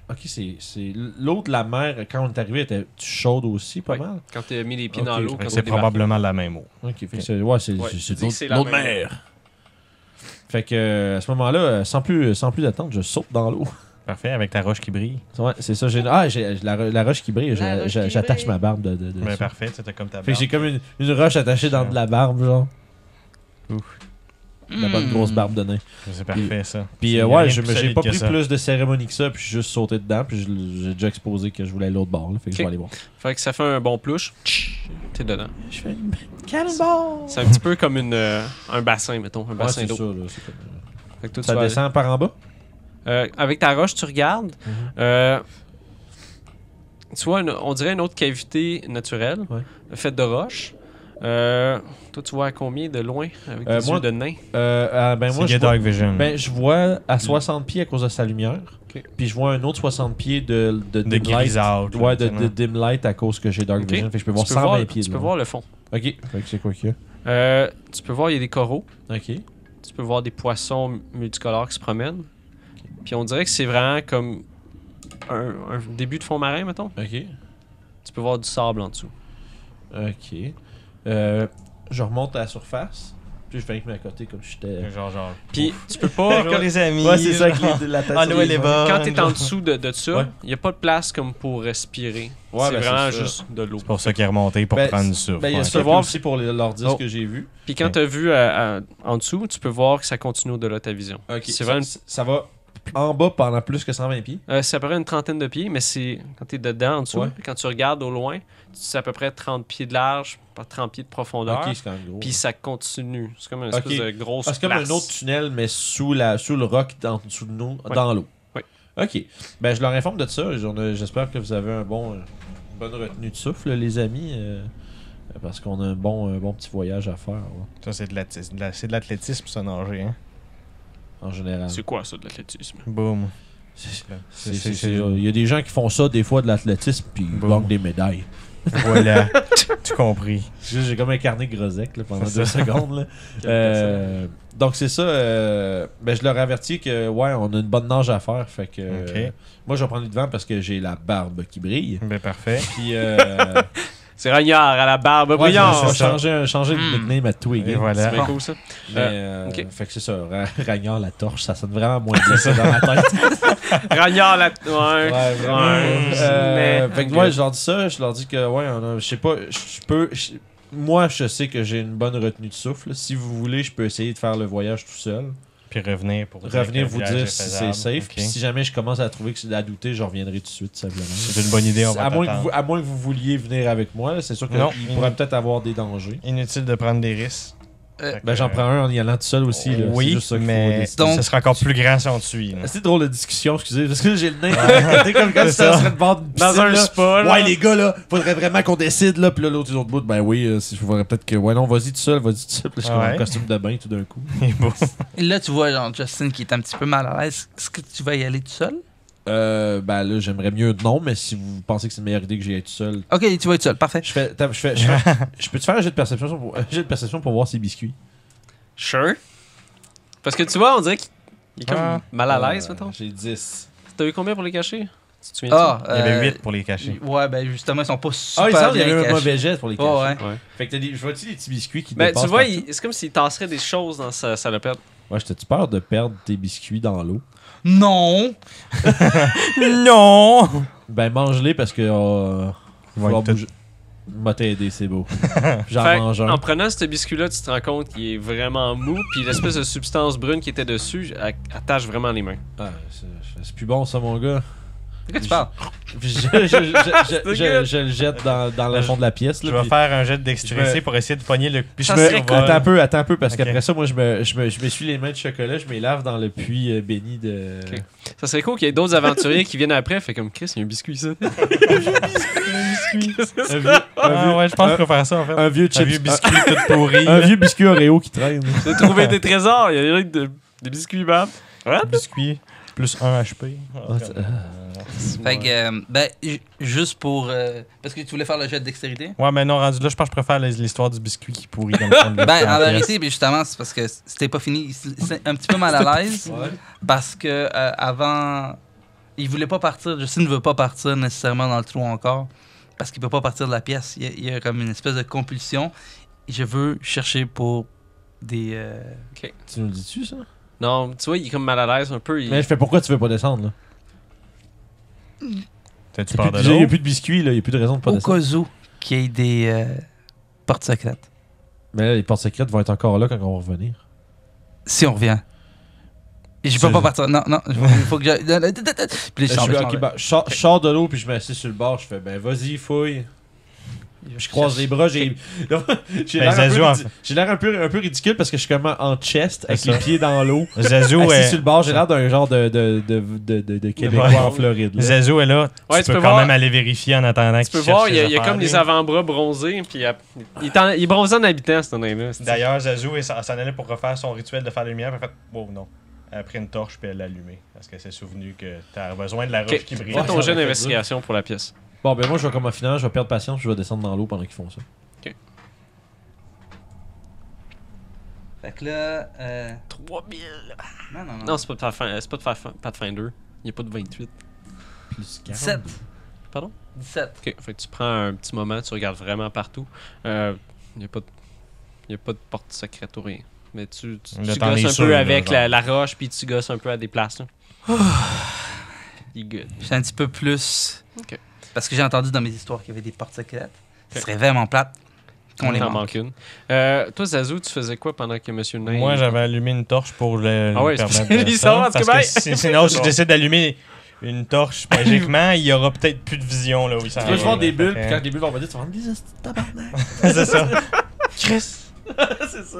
l'eau de la mer, quand on est arrivé, était chaude aussi, pas Ouais. mal? Quand tu as mis les pieds Ok, dans l'eau, Fait que quand c'est on débarque. probablement la même eau. Ok, fait que c'est ouais, c'est Ouais, c'est tu dis que c'est la l'eau de même mer. Fait que à ce moment-là, sans plus d'attente, je saute dans l'eau. Parfait, avec ta roche qui brille. Ouais, c'est ça. J'ai la roche qui brille, La roche qui j'attache brille. ma barbe de Mais dessus. parfait, c'était comme ta Fait que barbe. j'ai comme une roche attachée dans de la barbe, genre. La bonne grosse barbe de nain. C'est parfait, ça. Puis C'est ouais, rien j'ai de plus solide pas que pris ça. plus de cérémonie que ça, puis j'ai juste sauté dedans, puis j'ai déjà exposé que je voulais aller l'autre bord, là, fait que je vais Ok. aller voir. Fait que ça fait un bon plouche. T'es dedans. Je fais une cannonball! C'est un petit peu comme un bassin, mettons, un Ouais, bassin c'est d'eau. ça, là. C'est comme, Fait que toi, tu ça vas descend par en bas? aller. Avec ta roche, tu regardes. Tu vois, on dirait une autre cavité naturelle, Ouais. faite de roche. Toi, tu vois à combien de loin avec tes moi, yeux de nain? Ben moi, C'est je vois, Dark Vision. ben, je vois à 60 pieds à cause de sa lumière. Ok. Puis je vois un autre 60 pieds de de dim light. grisâtre. Ouais, de dim light à cause que j'ai Dark Ok. Vision. Fait que je peux voir Tu 120 pieds. tu de peux loin. voir le fond. Ok. Fait que c'est quoi qu'il y Tu peux voir, il y a des coraux. a? Ok. Tu peux voir des poissons multicolores qui se promènent. Puis on dirait que c'est vraiment comme un début de fond marin, mettons. Ok. Tu peux voir du sable en dessous. Ok. Je remonte à la surface. Puis je fais avec mes à côté comme si j'étais. Genre. Puis tu peux pas... Bonjour les amis. Ouais, c'est ça qui est la tête. Ah, sur Noël les est mains. bonne. Quand t'es en dessous de ça, Ouais. il n'y a pas de place comme pour respirer. Ouais, c'est ben, vraiment c'est ça. juste de l'eau. C'est pour ça qu'il est remonté pour Ben, prendre du surf. Ben, il y a Ouais. ça voir- aussi pour leur dire Oh. ce que j'ai vu. Puis quand Ok. tu as vu en dessous, tu peux voir que ça continue au-delà de ta vision. Ok. C'est Ça, vraiment ça va en bas pendant plus que 120 pieds. c'est à peu près une trentaine de pieds, mais c'est quand tu es dedans, en dessous, Ouais. puis quand tu regardes au loin, c'est à peu près 30 pieds de large, pas 30 pieds de profondeur. Ok, c'est quand même gros. Puis ça continue. C'est comme une espèce Ok. de grosse Ah, c'est comme place. un autre tunnel, mais sous le roc, en dessous de nous, Ouais. dans l'eau. Oui. Ok. Ben, je leur informe de ça. J'espère que vous avez une bonne retenue de souffle, les amis. Parce qu'on a un bon petit voyage à faire, là, Ça, c'est de l'athlétisme, ça, nager, hein. en général. C'est quoi ça de l'athlétisme? Boum. Il y a des gens qui font ça des fois de l'athlétisme puis ils Bon. gagnent des médailles. Voilà. Tu compris. J'ai comme incarné Grosec là, pendant C'est 2 ça. secondes. Là. Donc c'est ça. Ben, je leur avertis que ouais, on a une bonne nage à faire. Fait que Ok. moi je vais prendre le devant parce que j'ai la barbe qui brille. Ben, parfait. Puis C'est Ragnard à la barbe ouais, brillante. je vais changer le nickname à Twig. Et hein. voilà. C'est bien cool ça. Mais, ok. Fait que c'est ça. Ragnard la torche, ça sonne vraiment moins bien ça dans ma tête. Ragnard la. Ouais. Ouais, vraiment. Ouais. Fait que ouais, je leur dis ça, je leur dis que ouais, je sais pas, moi je sais que j'ai une bonne retenue de souffle. Si vous voulez, je peux essayer de faire le voyage tout seul. Puis revenir pour Revenir que vous le village dire est si faisable. c'est safe. Ok. Puis si jamais je commence à trouver que c'est à douter, je reviendrai tout de suite simplement. C'est une bonne idée, on va à moins, t'attendre. à moins que vous vouliez venir avec moi, là, c'est sûr Non. qu'il pourrait peut-être avoir des dangers. Inutile de prendre des risques. Fait que, Ben j'en prends un en y allant tout seul aussi. Là. C'est Oui, juste ça qu'il faut mais décider. Donc- ce sera encore plus grand si on te suit. là. C'est drôle de discussion, excusez, parce que j'ai le nez à côté comme quand C'est si ça. ça serait de bord d'une Dans piscine, un là. spa. là. Ouais, les gars, là, faudrait vraiment qu'on décide, là. Puis là, l'autre bout, ben oui, il faudrait peut-être que. Ouais, non, vas-y tout seul, vas-y tout seul. Puis là, je suis comme en Ouais. costume de bain tout d'un coup. Et bon. Et là, tu vois genre Justin qui est un petit peu mal à l'aise. Est-ce que tu vas y aller tout seul? Ben là, j'aimerais mieux non, mais si vous pensez que c'est une meilleure idée que j'y aille tout seul. Ok, tu vas être seul, parfait. Je peux te faire un jet de perception pour voir ses biscuits. Sure. Parce que tu vois, on dirait qu'il est comme Ah. mal à l'aise, mettons. J'ai 10. T'as eu combien pour les cacher? Tu te souviens? Ah, Il y avait 8 pour les cacher. Ouais, ben justement, ils sont pas Ah, super il semble qu'il y bien avait un cachés. mauvais jet pour les cacher. Oh, ouais. Ouais. Fait que t'as je vois-tu les petits biscuits qui Ben, dépassent tu vois, partout? c'est comme s'il tasserait des choses dans sa salopette. Ouais, j'étais-tu peur de perdre tes biscuits dans l'eau? Non! Non! Ben, mange-les parce que. Ils vont falloir être bouger. M'a t'aider, c'est beau. J'en Fait, mange un. en prenant ce biscuit-là, tu te rends compte qu'il est vraiment mou, puis l'espèce de substance brune qui était dessus attache vraiment les mains. Ah, c'est plus bon ça, mon gars. De quoi tu parles? Puis je le jette dans le fond de la pièce. Je Là, vais puis faire un jet de dextérité Je me- pour essayer de pogner le. puis Ça serait cool. attends un peu, parce Ok. qu'après ça, moi, je m'essuie les mains de chocolat, je me lave dans le puits béni de. Ok. Ça serait cool qu'il y ait d'autres aventuriers qui viennent après, fait comme Chris, il y a un biscuit ça. Un vieux, Ah ouais, je pense que je peux faire ça en fait. un vieux Un chips. vieux biscuit tout pourri. Un vieux biscuit Oreo qui traîne. Tu as trouvé des trésors, il y a des biscuits bam. biscuit plus 1 HP. Fait que, ben, juste pour. Parce que tu voulais faire le jet de dextérité? Ouais, mais non, rendu là, je pense que je préfère l'histoire du biscuit qui pourrit dans le fond de Ben, en la vérité, ben, justement, c'est parce que c'était pas fini. C'est un petit peu mal à l'aise. Parce que avant. Il voulait pas partir. Justin ne veut pas partir nécessairement dans le trou encore. Parce qu'il peut pas partir de la pièce. Il y a comme une espèce de compulsion. Je veux chercher pour des. Tu nous le dis-tu, ça? Non, tu vois, il est comme mal à l'aise un peu. Mais je fais pourquoi tu veux pas descendre, là? T'as-tu peur de Il y a l'eau? plus de biscuits, là. Il y a plus de raison de pas Au descendre. cas où qu'il y ait des portes secrètes. Mais là, les portes secrètes vont être encore là quand on va revenir. Si on revient. Et je peux C'est- pas partir. Non, non. Il faut que je. Puis là, je s'en vais, Ok, bah, je sors de l'eau puis je m'assieds sur le bord. Je fais, ben vas-y, fouille. Je croise les bras, j'ai Ben, Zazu, en fait. j'ai l'air un peu ridicule parce que je suis comme en chest avec C'est les ça. pieds dans l'eau. Zazu Assis est... sur le bord, j'ai l'air d'un genre de Québécois Ouais. en Floride. là. Zazu est là. Ouais, Tu peux quand même aller vérifier en attendant Tu peux voir, il y a comme les avant-bras bronzés, puis il est bronzé en habitant, ce nain-là. D'ailleurs, Zazu s'en allait pour refaire son rituel de faire la lumière. Puis elle a fait, wow, non. Elle a pris une torche puis elle l'a allumée. Parce qu'elle s'est souvenue que t'as besoin de la roche Ok, qui brille. fais ton Ouais, jeu ça d'investigation pour la pièce. Bon, ben moi, je vais comme en finale, je vais perdre patience, je vais descendre dans l'eau pendant qu'ils font ça. Fait que là. 3000. Non, non, non. Non, c'est pas de Pathfinder. Il n'y a pas de 28. Plus 40. 17. Pardon? 17. Ok, fait que tu prends un petit moment, tu regardes vraiment partout. Il n'y a pas de porte secrète ou rien. Mais tu Là, t'en es gosses un sûr, peu là, avec genre. la roche, puis tu gosses un peu à des places. Là. Il est good. Je suis un petit peu plus. Ok. Parce que j'ai entendu dans mes histoires qu'il y avait des portes secrètes. Ce serait vraiment plate qu'on les T'en manque. manques une. Toi, Zazu, tu faisais quoi pendant que Monsieur Nain... Moi, j'avais allumé une torche pour le Ah ouais, lui c'est permettre de parce que ça, en tout parce cas, que ben- sinon, si je décide d'allumer une torche magiquement, il y aura peut-être plus de vision là où il s'en Tu vas va, voir là. des bulles, Fait puis que- quand les bulles vont venir, tu vas voir des tabarnak. C'est ça. Chris! C'est ça.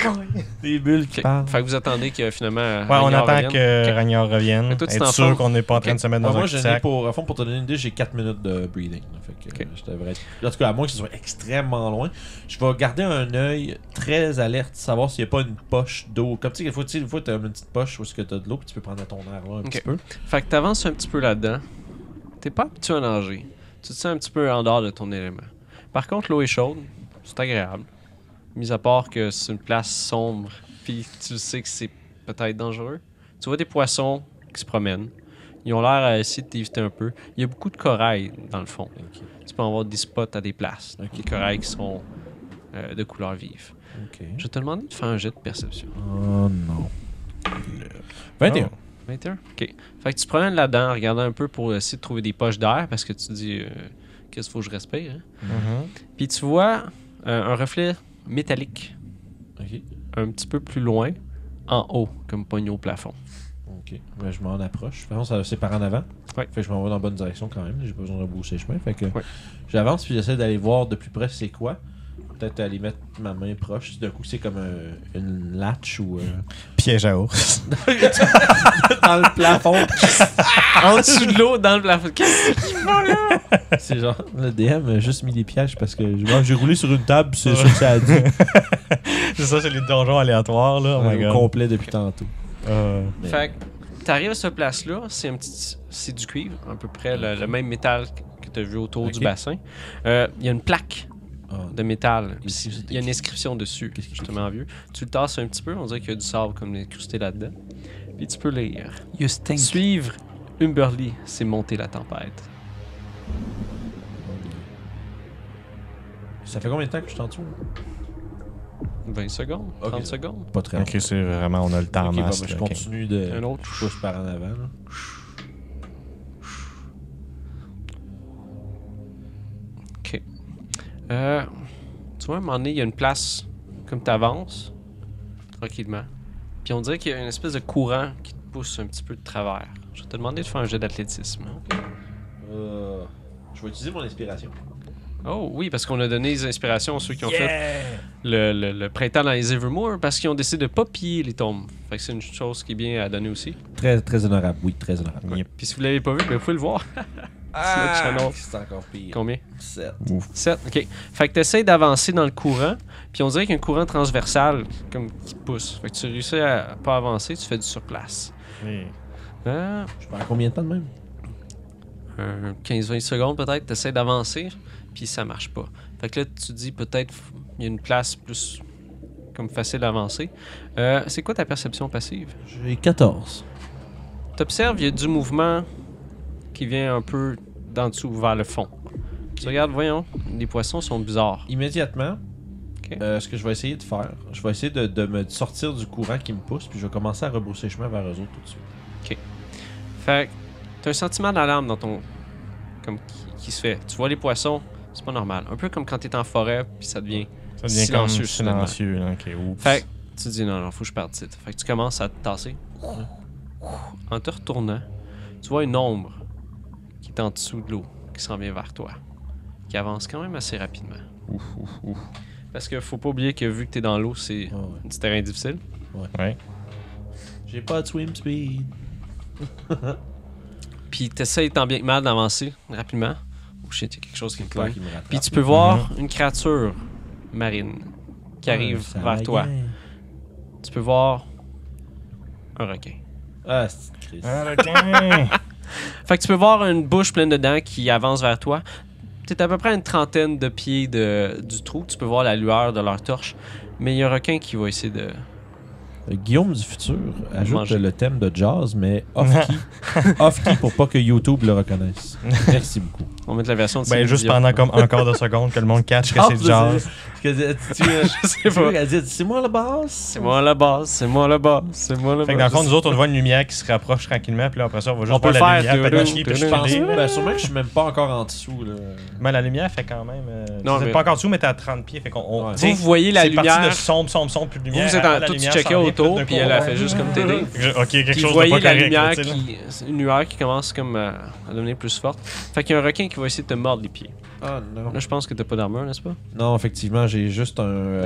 Des bulles qui parlent. Fait que vous attendez que finalement. Ouais, on Ragnar attend revienne. que Ok. Ragnar revienne. Mais toi, tu Être t'en sûr fous. qu'on n'est pas en train de se mettre dans Moi, un je n'ai sac. pour te donner une idée, j'ai 4 minutes de breathing. Là. Fait que, Ok. je devrais être... En tout cas, à moins que ce soit extrêmement loin, je vais garder un œil très alerte, savoir s'il n'y a pas une poche d'eau. Comme tu sais, des fois, tu as une petite poche où tu as de l'eau, puis tu peux prendre ton air là un petit peu. Fait que t'avances un petit peu là-dedans. T'es pas habitué à nager. Tu te sens un petit peu en dehors de ton élément. Par contre, l'eau est chaude. C'est agréable. Mis à part que c'est une place sombre, puis tu sais que c'est peut-être dangereux. Tu vois des poissons qui se promènent. Ils ont l'air à essayer de t'éviter un peu. Il y a beaucoup de corail dans le fond. Ok. Tu peux avoir des spots à des places. Ok. Des corails qui sont de couleur vive. Ok. Je vais te demander de faire un jet de perception. Oh non. 21. 21? OK. Fait que tu te promènes là-dedans, en regardant un peu pour essayer de trouver des poches d'air, parce que tu te dis, qu'est-ce qu'il faut que je respire? Hein? Mhm. Puis tu vois un reflet métallique Ok. un petit peu plus loin, en haut, comme pogné au plafond. Ok. Ben, je m'en approche. De toute façon, c'est par en avant. Ouais. Fait que je m'en vais dans la bonne direction quand même. J'ai pas besoin de rebrousser chemin. Fait que Ouais. j'avance puis j'essaie d'aller voir de plus près c'est quoi. Peut-être aller mettre ma main proche. Si d'un coup c'est comme une latch ou Piège à ours. dans le plafond. En dessous de l'eau, dans le plafond. Qu'est-ce que C'est genre le DM a juste mis des pièges parce que j'ai roulé sur une table puis c'est ça que ça a dit. C'est ça, c'est les donjons aléatoires, là. Oh my Au god. complet depuis tantôt. Mais- Fait que t'arrives à cette place-là, c'est du cuivre, à peu près le même métal que tu as vu autour du Ok. bassin. Il y a une plaque Ah, de métal. Ici, c'est Il y a une écrit. inscription dessus, Qu'est-ce qui est justement vieux. Tu le tasses un petit peu, on dirait qu'il y a du sable comme incrusté là-dedans. Puis tu peux lire. You stink. Suivre Umberly, c'est monter la tempête. Ça fait combien de temps que je suis en dessous? 20 secondes, Ok. 30 secondes. Pas très Ok, c'est vraiment, on a le temps en Ok, bon, masse. ben, je là, ok. continue de. Un autre. Je pousse par en avant. Là. OK. Tu vois, à un moment donné, il y a une place, comme tu avances, tranquillement. Puis on dirait qu'il y a une espèce de courant qui te pousse un petit peu de travers. Je vais te demander de faire un jet d'athlétisme. Je vais utiliser mon inspiration. Oh oui, parce qu'on a donné des inspirations à ceux qui ont fait le printemps dans les Evermore, parce qu'ils ont décidé de pas piller les tombes. Fait que c'est une chose qui est bien à donner aussi. Très, très honorable, oui, très honorable. Yep. Puis si vous l'avez pas vu, ben, vous pouvez le voir. channel. C'est encore pire. Combien? 7. 7, ok. Fait que tu essaies d'avancer dans le courant, puis on dirait qu'il y a un courant transversal comme qui te pousse. Fait que tu réussis à pas avancer, tu fais du surplace. Oui. Je perds combien de temps de même? 15-20 secondes peut-être, tu essaies d'avancer, puis ça marche pas. Fait que là, tu te dis peut-être il y a une place plus comme facile d'avancer. C'est quoi ta perception passive? J'ai 14. T'observes, il y a du mouvement qui vient un peu d'en dessous vers le fond. Tu regardes, voyons, les poissons sont bizarres. Immédiatement, Ok. ce que je vais essayer de faire, je vais essayer de me sortir du courant qui me pousse, puis je vais commencer à rebrousser chemin vers eux autres tout de suite. Fait que t'as un sentiment d'alarme dans ton. Comme qui se fait. Tu vois les poissons, c'est pas normal. Un peu comme quand t'es en forêt, puis ça devient. Ça devient Silencieux, comme soudainement. silencieux. Là. Ok, oups. Fait que tu te dis non, faut que je parte ici. Fait que tu commences à te tasser. En te retournant, tu vois une ombre qui est en dessous de l'eau, qui s'en vient vers toi. Qui avance quand même assez rapidement. Parce que faut pas oublier que vu que t'es dans l'eau, c'est Ah ouais. du terrain difficile. Ouais. J'ai pas de swim speed. Puis t'essayes tant bien que mal d'avancer rapidement. Oh shit, il y a quelque chose qui me Claire pogne. qui me rattrape. Puis tu peux voir une créature marine qui arrive Ça vers va toi. bien. Tu peux voir un requin. Ah, c'est triste. Ah, requin! Fait que tu peux voir une bouche pleine de dents qui avance vers toi. T'es à peu près à une trentaine de pieds du trou. Tu peux voir la lueur de leur torche. Mais il y a un requin qui va essayer de... Guillaume du futur ajoute Manger. le thème de jazz, mais off-key. Off-key pour pas que YouTube le reconnaisse. Merci beaucoup. On va mettre la version de Ben, Céline juste Dion. pendant comme un quart de seconde que le monde catch que c'est du jazz. Je sais pas. Elle dit, c'est moi le boss. C'est moi la base, c'est moi la base, c'est moi la base. Fait que dans le fond, nous autres, on voit une lumière qui se rapproche tranquillement, puis là, après ça, on va juste On peut voir le la faire, lumière, tudum, patouiller, puis tudum. Je pense chiller. ben, sûrement que je suis même pas encore en dessous. Là. Mais la lumière fait quand même. Non, T'es mais- pas encore dessous, mais t'es à 30 pieds. Fait qu'on. Ouais. tu sais, Vous voyez la c'est parti lumière, de sombre, plus de lumière. vous êtes à en la tout lumière checker s'en vient, autour, d'un puis coup, elle a on- fait juste comme t'aider. Ok, quelque Puis chose vous voyez de pas la correct. lumière là, tu sais, là. c'est une lueur qui commence comme à devenir plus forte. Fait qu'il y a un requin qui va essayer de te mordre les pieds. Ah non. Là, je pense que t'as pas d'armure, n'est-ce pas? Non, effectivement, j'ai juste un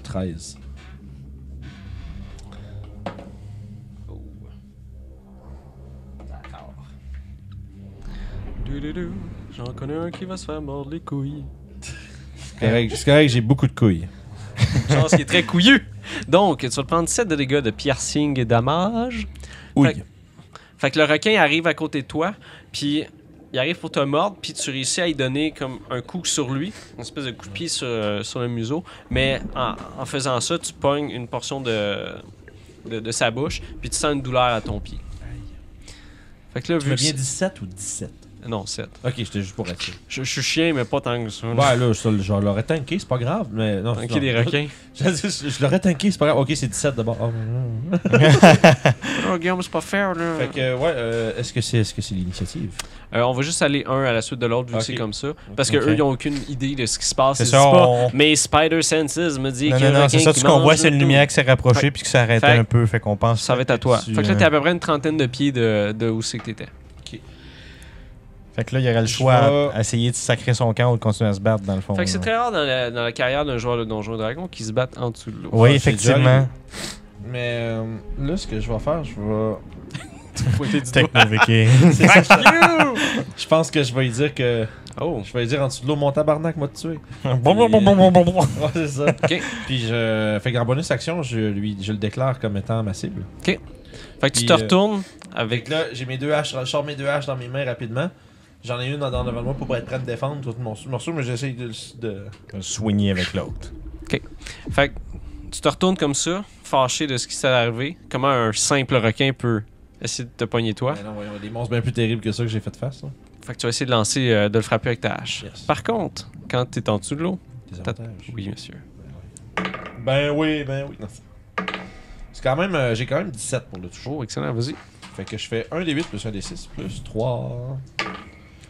13. Oh. D'accord. J'en connais un qui va se faire mordre les couilles. C'est correct, j'ai beaucoup de couilles. Chance qui est très couillu. Donc, tu vas te prendre 7 de dégâts de piercing et damage. Oui. Fait que le requin arrive à côté de toi, puis il arrive pour te mordre, puis tu réussis à y donner comme un coup sur lui, une espèce de coup de pied sur le museau. Mais en faisant ça, tu pognes une portion de sa bouche, puis tu sens une douleur à ton pied. Fait que là, Tu vu m'as que bien c'est- 17 ou 17? Non, 7. Ok, j'étais juste pour être sûr. Je suis chien, mais pas tant que ça. Ouais, là, je l'aurais tanké, c'est pas grave, mais non. Tanker non. des requins. Je l'aurais tanké, c'est pas grave. Ok, c'est 17 d'abord. Oh, Oh, Guillaume, c'est pas fair, là. Fait que, ouais, est-ce que c'est l'initiative? On va juste aller un à la suite de l'autre, vu que Ok. c'est comme ça. Parce que Ok. eux, ils ont aucune idée de ce qui se passe. C'est Ils ça, disent pas, on- mais Spider Senses me dit Non, qu'il y a non, un non, requin c'est ça. qui Ce qu'on voit, mange c'est une tout. lumière qui s'est rapprochée Fait- puis qui s'est arrêté fait- un peu. Fait qu'on pense. Ça va être à toi. tu, Fait que là, t'es à peu près une trentaine de pieds de où c'est que t'étais. Fait que là, il y aurait le Je choix vais- à essayer de sacrer son camp ou de continuer à se battre dans le fond. Fait que c'est là. très rare dans la carrière d'un joueur de Donjons et Dragons qui se battent en dessous de l'eau. Oui, Ah, c'est déjà effectivement. arrivé. Mais là, ce que je vais faire, je vais. Pointer du doigt. Techno-Viking. Je pense que je vais lui dire que. Oh. Je vais lui dire en dessous de l'eau, mon tabarnak m'a tué. Bon. Ouais, c'est ça. Ok. Puis je. Fait qu'en bonus action, je le déclare comme étant ma cible. Fait que tu Puis, te retournes avec. Fait que là, j'ai mes deux haches, je sors mes deux haches dans mes mains rapidement. J'en ai une dans devant moi pour être prêt à défendre tout mon morceau, mais j'essaie de... Soigner avec l'autre. Fait que tu te retournes comme ça, fâché de ce qui s'est arrivé. Comment un simple requin peut essayer de te pogner toi. Mais non, voyons, il y a des monstres bien plus terribles que ça que j'ai fait face. Là. Fait que tu vas essayer de lancer, de le frapper avec ta hache. Yes. Par contre, quand t'es en dessous de l'eau. Des T'as- avantages. Oui, monsieur. Ben oui. Non, c'est quand même... j'ai quand même 17 pour le toucher. Oh, excellent, vas-y. Fait que je fais 1 des 8 plus 1 des 6 plus 3...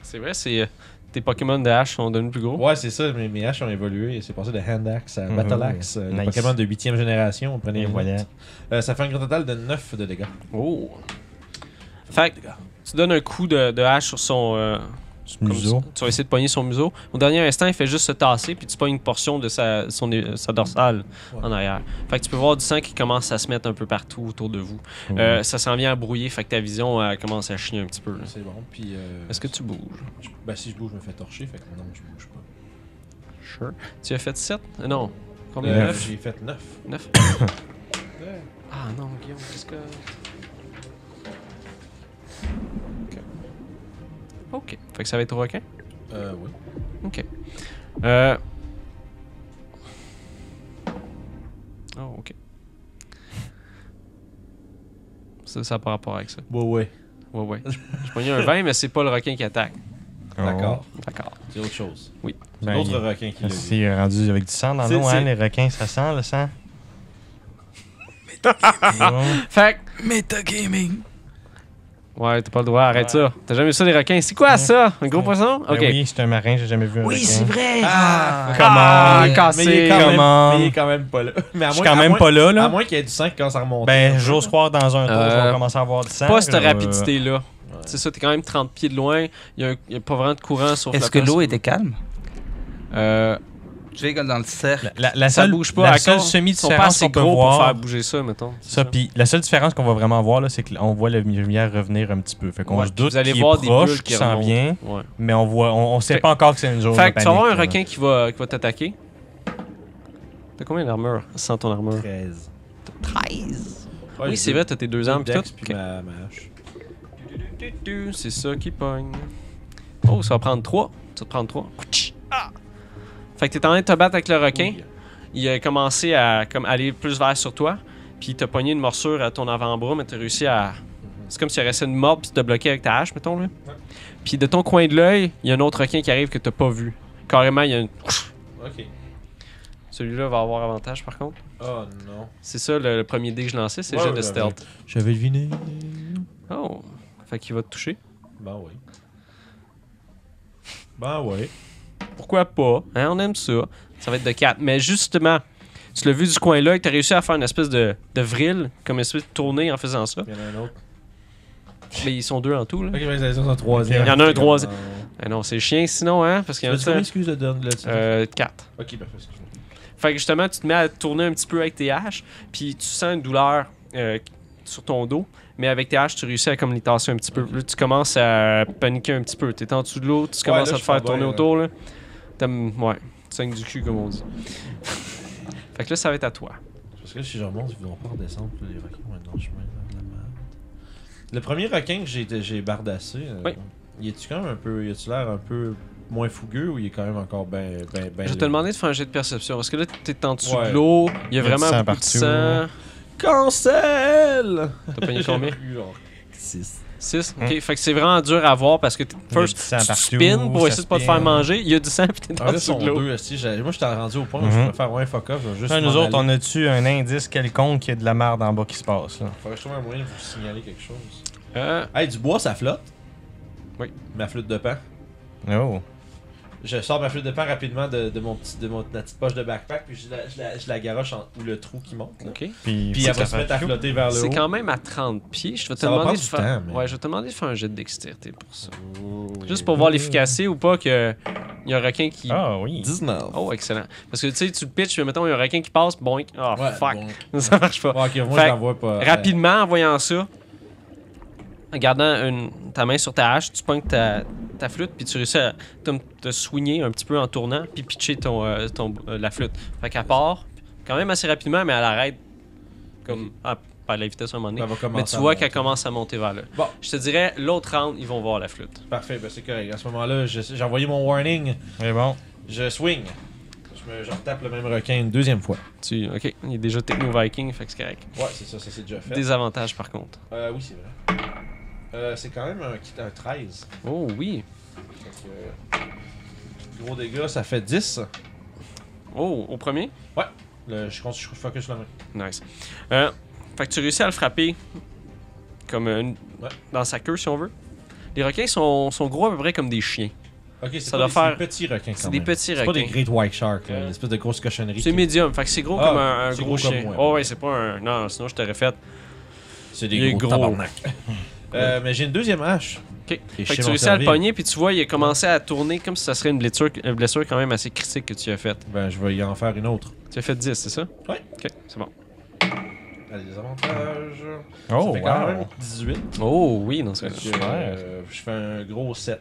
C'est vrai, c'est. Tes Pokémon de hache sont devenus plus gros. Ouais, c'est ça, mes haches ont évolué. C'est passé de Hand Axe à Mhm. Battle Axe. Les Nice. Pokémon de 8e génération, on prenait Et les voilà. Ça fait un grand total de 9 de dégâts. Oh. Fait que tu donnes un coup de hache sur son. Comme Museau. ça. Tu vas essayer de pogner son museau. Au dernier instant, il fait juste se tasser, puis tu pognes une portion de sa dorsale Ouais. en arrière. Fait que tu peux voir du sang qui commence à se mettre un peu partout autour de vous. Ça s'en vient à brouiller, fait que ta vision elle commence à chier un petit peu. là. C'est bon. Puis. Est-ce que tu bouges? Ben, si je bouge, je me fais torcher. Fait que non, je bouge pas. Sure. Tu as fait 7? Non. Combien? Neuf. 9? J'ai fait 9. 9? Ah non, Guillaume, qu'est-ce que... Ok. Fait que ça va être au requin? Oui. Ok. Oh, ok. Ça n'a pas rapport avec ça. Ouais. Ouais. J'ai pogné un 20, mais c'est pas le requin qui attaque. D'accord. D'accord. C'est autre chose. Oui. C'est Ben, l'autre il- requin qui l'a vu. C'est rendu avec du sang dans C'est- l'eau, hein, c'est- les requins, ça sent le sang. Fait Metagaming. ouais, t'as pas le droit, arrête Ouais. ça. T'as jamais vu ça, des requins? C'est quoi ça? Un gros poisson? Ben Ok. oui, c'est un marin, j'ai jamais vu un Oui, requin. c'est vrai. Ah, Ah, mais- cassé. Mais il est quand même, Comment? mais il est quand même pas là. Mais à Je suis moins- quand à même moins- pas là, À là. moins qu'il y ait du sang qui commence à remonter. Ben, j'ose croire dans un tour, je Euh, vais commencer à avoir du sang. Pas cette là, rapidité-là. C'est ça, t'es quand même 30 pieds de loin. Il y a pas vraiment de courant sauf Est-ce la que place. l'eau était calme? Je vais comme dans le cercle. La Ça seule, bouge pas. la à seule cause- Ils sont pas semi-différence assez qu'on peut gros pour voir, faire bouger ça, mettons. ça, puis la seule différence qu'on va vraiment voir, là, c'est qu'on voit la lumière revenir un petit peu. Fait qu'on Ouais, se puis doute vous allez qu'il voir est des proche, bulles qui qu'il s'en remontent. vient, Ouais. mais on sait Fait- pas encore que c'est une zone Fait de que tu vas avoir un panique, là. requin qui va t'attaquer. T'as combien d'armure sans ton armure? 13. 13. Ouais, Oui, j'ai c'est deux- vrai, t'as tes deux armes pis Dex tout. puis Ok. ma hache. C'est ça qui pogne. Oh, ça va prendre 3. Ça va te prendre 3. Ah! Fait que t'es en train de te battre avec le requin. Oui. Il a commencé à comme, aller plus vers sur toi. Puis il t'a pogné une morsure à ton avant-bras, mais t'as réussi à. C'est comme s'il restait une mordre puis te bloquer avec ta hache, mettons. Là. Ouais. Puis de ton coin de l'œil, il y a un autre requin qui arrive que t'as pas vu. Carrément, il y a une. Ok. Celui-là va avoir avantage par contre. Oh non. C'est ça le premier dé que je lançais, c'est le Ouais, jet de ouais, stealth. J'avais deviné. Oh. Fait qu'il va te toucher. Ben oui. Ben oui. Pourquoi pas? Hein, on aime ça. Ça va être de 4. Mais justement, tu l'as vu du coin là et tu as réussi à faire une espèce de vrille, comme une espèce de tournée en faisant ça. Il y en a un autre. Mais ils sont deux en tout. Là. Ok, mais c'est un troisième. Il y en a un troisième. Ah non, c'est le chien sinon, hein? Parce qu'il y en a Combien, excuse, le 4. Ok, parfait, excuse-moi. Fait que justement, tu te mets à tourner un petit peu avec tes haches, puis tu sens une douleur sur ton dos, mais avec tes haches, tu réussis à comme les tasser un petit peu. Là, tu commences à paniquer un petit peu. T'es en dessous de l'eau, tu commences là, à te je faire suis tourner bien, autour. Là. Ouais, tu saignes du cul, comme on dit. Fait que là, ça va être à toi. Parce que là, si je remonte, ils vont pas redescendre, puis là, les requins vont être dans le chemin. Dans la merde. Le premier requin que j'ai bardassé, Oui. il est-tu quand même un peu. Il a-tu l'air un peu moins fougueux ou il est quand même encore ben. Je vais te demander de faire un jet de perception. Parce que là, t'es en dessous Ouais. de l'eau, il y a Il y a du vraiment sang beaucoup de partout. sang. Cancel! T'as pogné combien? 6. 6? Ok, fait que c'est vraiment dur à voir parce que first, du sang tu partout, spins pour ça essayer de pas te faire spin. manger. Il y a du sang, puis t'es En en fait, dessous sont de l'eau. deux. Moi, j'étais rendu au point où je Mhm. peux faire un fuck off. Je vais juste. Là, nous m'en autres, on aller. a-tu un indice quelconque qu'il y a de la merde en bas qui se passe, là? Faudrait que je trouve un moyen de vous signaler quelque chose. Euh, Hey, du bois, ça flotte. Oui. Ma flûte de pan. Oh. Je sors ma flûte de pan rapidement de ma petite poche de backpack, puis je la garoche où le trou qui monte. Là. ok. Puis Puis après, se mettre à flotter vers le C'est haut. quand même à 30 pieds. Je vais te Ça va demander prendre de du faire. temps, mais- Ouais, je vais te demander de faire un jet de dextérité pour ça. Oh. Juste pour voir l'efficacité ou pas que il y a un requin qui. Ah oui. 19. Oh, excellent. Parce que tu sais, tu le pitches, mais mettons, il y a un requin qui passe, bon, oh Ouais, fuck. bon. Ça marche pas. Ouais, ok, moi Fait je l'envoie pas. Rapidement, en voyant ça, en gardant ta main sur ta hache, tu pognes ta flûte, puis tu réussis à te soigner un petit peu en tournant, puis pitcher la flûte. Fait qu'elle part, quand même assez rapidement, mais elle arrête comme pas à la vitesse à un moment donné. Elle va commencer Mais tu à vois monter. qu'elle commence à monter vers là. Bon. Je te dirais, l'autre round, ils vont voir la flûte. Parfait, ben c'est correct. À ce moment-là, j'ai envoyé mon warning. Mais bon. Je swing. Je retape le même requin une deuxième fois. Ok, il est déjà techno-viking, fait que c'est correct. Ouais, c'est ça c'est déjà fait. Désavantage par contre. Oui, c'est vrai. C'est quand même un 13. Oh oui. Fait que, gros dégâts, ça fait 10. Oh, au premier? Je focus la main. Nice. Fait que tu réussis à le frapper comme dans sa queue, si on veut. Les requins sont gros à peu près comme des chiens. Ok, c'est Ça pas doit des, faire- c'est des petits requins quand C'est des même. petits C'est pas des requins. Great White Sharks, là, une espèce de grosse cochonnerie. C'est qui- médium, fait que c'est gros Ah, comme un c'est gros gros comme chien. moi. Oh ouais, c'est pas un... Non, sinon je t'aurais fait... C'est Il est des gros gros. tabarnak. Mais j'ai une deuxième hache. Ok. Et Fait je que sais tu m'en réussis à le servir. pogner, puis tu vois, il a commencé à tourner comme si ça serait une blessure quand même assez critique que tu as faite. Ben, je vais y en faire une autre. Tu as fait 10, c'est ça? Ouais. Ok, c'est bon. Allez, des avantages. Oh, ça fait quand même wow. 18. Oh oui, dans ce Fait cas-là. que, je fais un gros 7.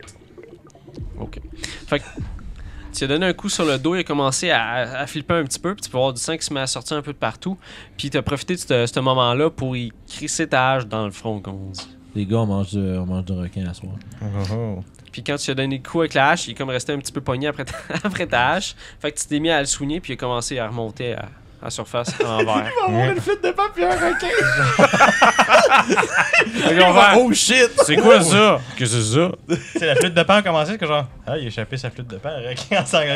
Ok. Fait que tu lui as donné un coup sur le dos, il a commencé à flipper un petit peu, puis tu peux voir du sang qui se met à sortir un peu de partout. Puis tu as profité de ce moment-là pour y crisser ta hache dans le front, comme on dit. Les gars, on mange du requin à soir. Oh. Puis quand tu as donné le coup avec la hache, il est comme resté un petit peu pogné après après ta hache. Fait que tu t'es mis à le soigner, puis il a commencé à remonter à surface à l'envers. avoir une flûte de papier et un requin! Oh shit! c'est quoi ça? Qu'est-ce que c'est ça? Tu sais, la flûte de pan a commencé, que genre, ah, il a échappé sa flûte de pan, un requin en sanglant.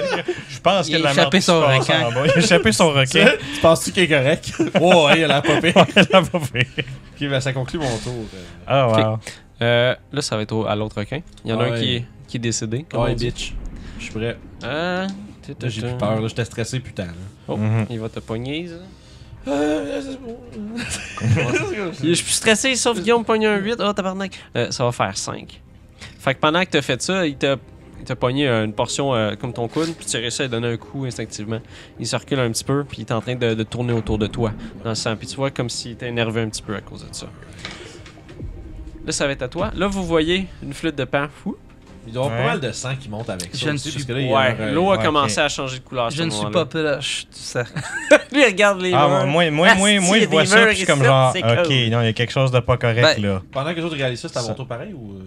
Je pense qu'il y a de la Il a merde échappé qui se son passe requin. en bas. Il a échappé son requin. Tu penses-tu qu'il est correct? Oh, ouais, il a la popée. Elle a pas fait. Ok, ben ça conclut mon tour. Ah, wow. Là, ça va être à l'autre requin. Il y en a un Ouais. qui est décédé. comme Ouais, on dit. bitch. Je suis prêt. Ah, Là, j'ai plus peur, là, j'étais stressé, putain. Là. Oh, Mhm. il va te pogner, ça. C'est bon. Je suis plus stressé, sauf Guillaume pogne un 8. Oh, tabarnak. Ça va faire 5. Fait que pendant que t'as fait ça, il t'a pogné une portion comme ton coude, puis tu as réussi à lui donner un coup instinctivement. Il se recule un petit peu, puis il est en train de tourner autour de toi dans le sang. Puis tu vois comme s'il était énervé un petit peu à cause de ça. Là, ça va être à toi. Là, vous voyez une flûte de pan. Fou. Il doit y avoir Ouais. pas mal de sang qui monte avec ça. Je ne aussi, suis- parce que là, il y a un- Ouais, l'eau a ouais, commencé ok. à changer de couleur. à ce Je ne suis moment-là. pas proche du cercle. Lui, il regarde les Ah, murs. moi, Asti, je il y a vois des ça, murs puis je suis comme ici, genre, c'est ok, cool. non, il y a quelque chose de pas correct, Ben, là. Pendant que les autres réalisent ça, c'est à mon Ça. tour pareil ou.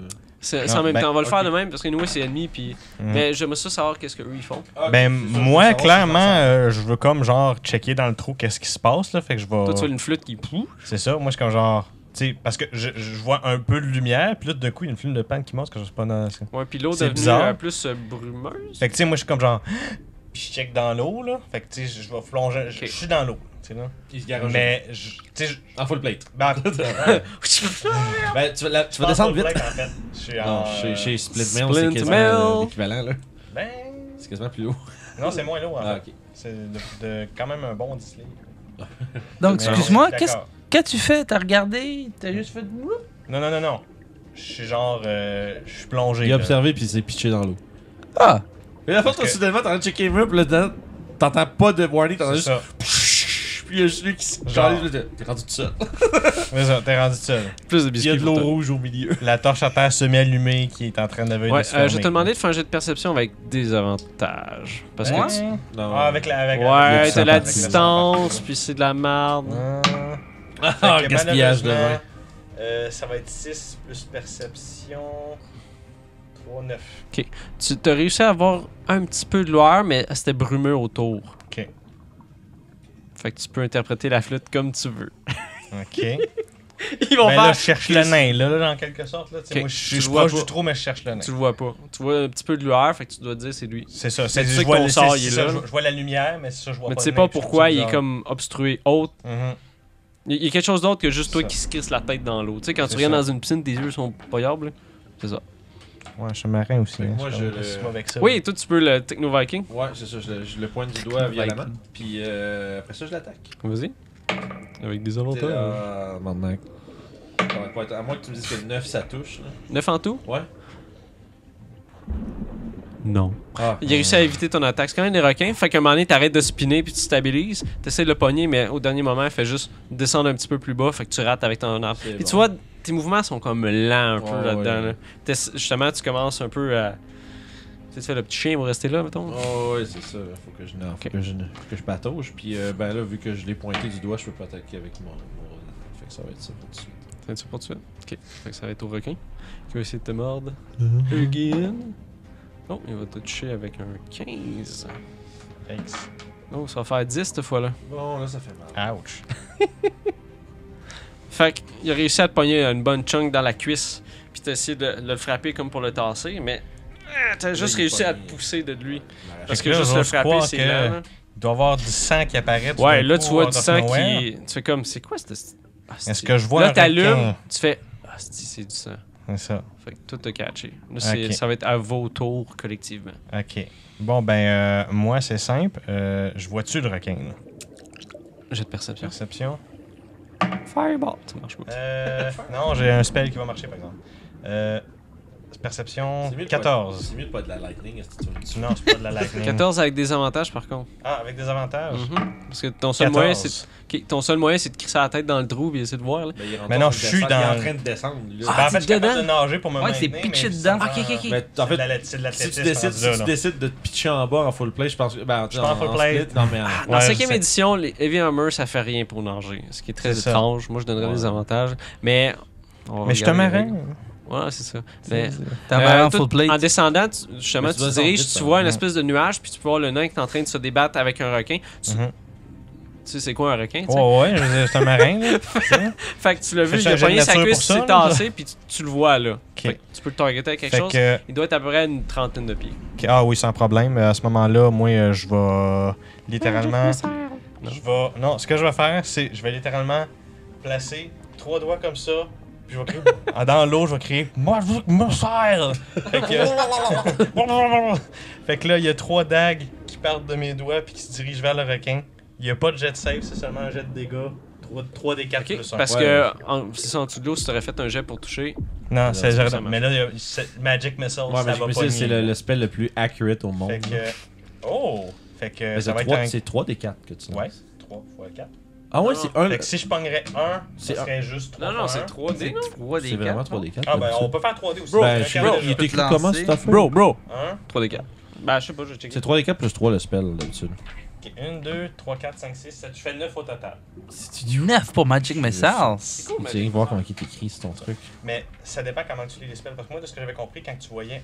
C'est Non, en même ben, temps. On va le faire ok. de même parce que nous, c'est ennemi. Puis... Mhm. Mais j'aimerais ça savoir qu'est-ce qu'eux ils font. Ben, moi, clairement, je veux comme genre checker dans le trou qu'est-ce qui se passe, là. Fait que je vais. Toi, tu vois une flûte qui pouf. C'est ça, moi, je suis comme genre. Tu sais, parce que je vois un peu de lumière, puis là, d'un coup, il y a une film de pan qui monte, que je sais pas dans. Ouais, puis l'eau C'est devenue bizarre. plus brumeuse. Fait que, tu sais, moi, je suis comme genre. Puis je check dans l'eau, là. Fait que, tu sais, je vais plonger. Ok. Je suis dans l'eau, tu sais, là. Il se garage. Mais, tu sais, En full plate. ben, Ben, tu vas descendre vite. En fait. Je suis Non, en. chez Split Split Mail, c'est quasiment Mail. l'équivalent, là. Ben. C'est quasiment plus haut. Non, c'est moins lourd, en Ah, fait. ok. C'est de quand même un bon 10 livres. Donc, Mais, excuse-moi, d'accord. qu'as-tu fait? T'as regardé? T'as juste fait... Non. je suis genre. Je suis plongé. Il a là. observé puis il s'est pitché dans l'eau. Ah! Mais la fois, Parce que- soudainement, t'es en train de checker les murs, pis là, t'entends pas de warning, t'entends C'est juste. ça. Puis il y a juste lui qui se Genre. calme, t'es rendu tout seul. C'est ça, t'es rendu seul. Plus de Puis il y a biscuits. de pour l'eau toi. rouge au milieu. La torche à terre semi-allumée qui est en train de Ouais, je vais te demander de faire un jet de perception avec des avantages. Parce que Ouais. tu... Non. Ah, avec la. Avec Ouais, avec t'as le la sapin. distance, puis c'est de la merde. Ah, Fait que gaspillage de vin. malheureusement, ça va être 6 plus perception. 3, 9. Tu t'as réussi à avoir un petit peu de lueur, mais c'était brumeux autour. Ok. Fait que tu peux interpréter la flûte comme tu veux. Ok. Ils vont Ben faire... là, je cherche le nain, là, en quelque sorte. Là. Tu sais, Ok. moi, Tu je le suis vois proche pas. du trou, mais je cherche le nain. Tu le vois pas. Tu vois un petit peu de lueur, fait que tu dois te dire c'est lui. C'est ça. Mais C'est tu sais je que vois ton le sort, c'est il est ça, là. je vois la lumière, mais ça, je vois Mais pas tu sais le pas nain, puis je pourquoi trouve il ça est comme obstrué haute. bizarre. Mhm. Il y a quelque chose d'autre que juste toi Ça. qui se crisse la tête dans l'eau. Tu sais, quand tu C'est regardes ça. dans une piscine, tes yeux sont payables. là. C'est ça. Ouais, je suis marin aussi. Fait que hein, moi, je je suis le- si mauvais que ça. Oui, toi, tu peux le Techno-Viking. Ouais, c'est ça, je le pointe du doigt violemment. Puis après ça, je l'attaque. Vas-y. Avec des T'sais, avantages. maintenant. Ça va pas être- À moins que tu me dises que 9 ça touche. Là. 9 en tout? Ouais. Non. Ah. Il a réussi à éviter ton attaque. C'est quand même des requins. Fait qu'à un moment donné, t'arrêtes de spinner puis tu stabilises. T'essaies de le pogner, mais au dernier moment, il fait juste descendre un petit peu plus bas. Fait que tu rates avec ton arme. C'est Puis bon. tu vois, tes mouvements sont comme lents un peu Ouais, là-dedans. ouais. là. Justement, tu commences un peu à. Tu sais, tu fais le petit chien pour rester là, mettons. Oh, ouais, c'est ça. Faut que je, non, faut Ok. que je patauge. Puis ben là, vu que je l'ai pointé du doigt, je peux pas attaquer avec mon. Fait que ça va être ça pour tout de suite. Fais ça pour tout de suite. Ok. Fait que ça va être au requin qui va essayer de te mordre. Mm-hmm. Again. Oh, il va te toucher avec un 15. Thanks. Oh, ça va faire 10 cette fois-là. Bon, là, ça fait mal. Ouch. Fait qu'il a réussi à te pogner une bonne chunk dans la cuisse. Puis t'as essayé de le frapper comme pour le tasser, mais t'as juste il est réussi à te pogné. pousser de lui. M'arrache. Parce Fait que que là, juste le j'ose frapper, croire c'est que- lent. là. Il doit y avoir du sang qui apparaît. tout Ouais, d'un là, coup, tu vois out du of sang nowhere. qui. Tu fais comme, c'est quoi cette. Ah, Est-ce que je vois Là, un t'allumes, requin? tu fais. Ah, c'est du sang. C'est ça. Fait que tout a catché. Là, Ok. ça va être à vos tours collectivement. Ok. Bon, ben, moi, c'est simple. Je vois-tu le requin, là? J'ai de perception. Perception. Fireball. Ça marche pas. Non, j'ai un spell qui va marcher, par exemple. Perception C'est mieux de 14. Pas, c'est mieux de pas de la lightning, est-ce que tu veux me dire? Non, c'est pas de la lightning. 14 avec des avantages par contre. Ah, avec des avantages. Parce que ton seul 14. moyen, c'est. Ok, ton seul moyen, c'est de crisser la tête dans le trou et essayer de voir. Là. Ben, il est rendu Mais non, en je train de suis descendre, Il dans- est en train de descendre, lui, là. Ah, Ben, en fait, je suis t'es capable de dedans? nager pour me Ouais, c'est maintenir, pitché mais dedans. ça Ok, ok, ok. Mais en fait, c'est de si l'athlétisme tu décides, rendu si là, tu là. décides de te pitcher en bas en full play, je pense que. Ben, Je suis en full play. split, non, mais en. Dans Ouais, 5e je sais. édition, les Heavy Armor, ça fait rien pour nager. Ce qui est très C'est ça. étrange. Moi, je donnerais Ouais. des avantages. Mais. on va Mais je suis un regarder les marin. règles. Ouais, c'est ça. Mais, T'as un marin en tout- full plate. En descendant, justement, Mais tu tu dois te diriges, descendre vite, tu vois une ouais. espèce de nuage, puis tu peux voir le nain qui est en train de se débattre avec un requin. Tu Mhm. sais, c'est quoi un requin, tu sais? Ouais, ouais, je veux dire, c'est un marin, là. Fait que tu l'as vu, Fais-tu il un a jet de pogné sa nature cuisse, pour ça, s'est là? tassé, puis tu le vois là. Ok. Fait que tu peux le targeter avec quelque Fait chose. que, Il doit être à peu près à une trentaine de pieds. ah oui, sans problème. À ce moment-là, moi, je vais littéralement. Je vais. Non, ce que je vais faire, c'est. Je vais littéralement placer 3 doigts comme ça. Puis je vais crier. Dans l'eau, je vais crier. Moi, je veux que me serre! Fait que. Fait que là, il y a 3 dagues qui partent de mes doigts puis qui se dirigent vers le requin. Il n'y a pas de jet de save, c'est seulement un jet de dégâts. 3 des 4 Ok, plus 1. parce Ouais. que si c'est en dessous de l'eau, si tu aurais fait un jet pour toucher, Non, Non, c'est ça genre. marche. Mais là, Magic Missile, Ouais, ça mais va pas. c'est le spell le plus accurate au monde. Fait que. Oh! Fait que Mais ça va être un. c'est 3 des 4 que tu Ouais, lances. 3 x 4. Ah ouais, Non. c'est un. Fait que si je pognerais 1, C'est ça serait juste 3. non, c'est 3D. non? 3 des C'est vraiment 4. 3 des 4. Ah, ben on peut faire 3D aussi. Ben, Un je sais carré pas, déjà. il t'écrit te comment lancer. cette affaire? Bro. 1, 3 d 4. Ben, je sais pas, je check. C'est 3 des 4 plus 3 le spell d'habitude. 1, 2, 3, 4, 5, 6, 7. Je fais 9 au total. C'est du 9 pour Magic Missile. cool, Tu sais, voir comment il t'écrit sur ton truc. Mais ça dépend comment tu lis les spells. Parce que moi, de ce que j'avais compris, quand tu voyais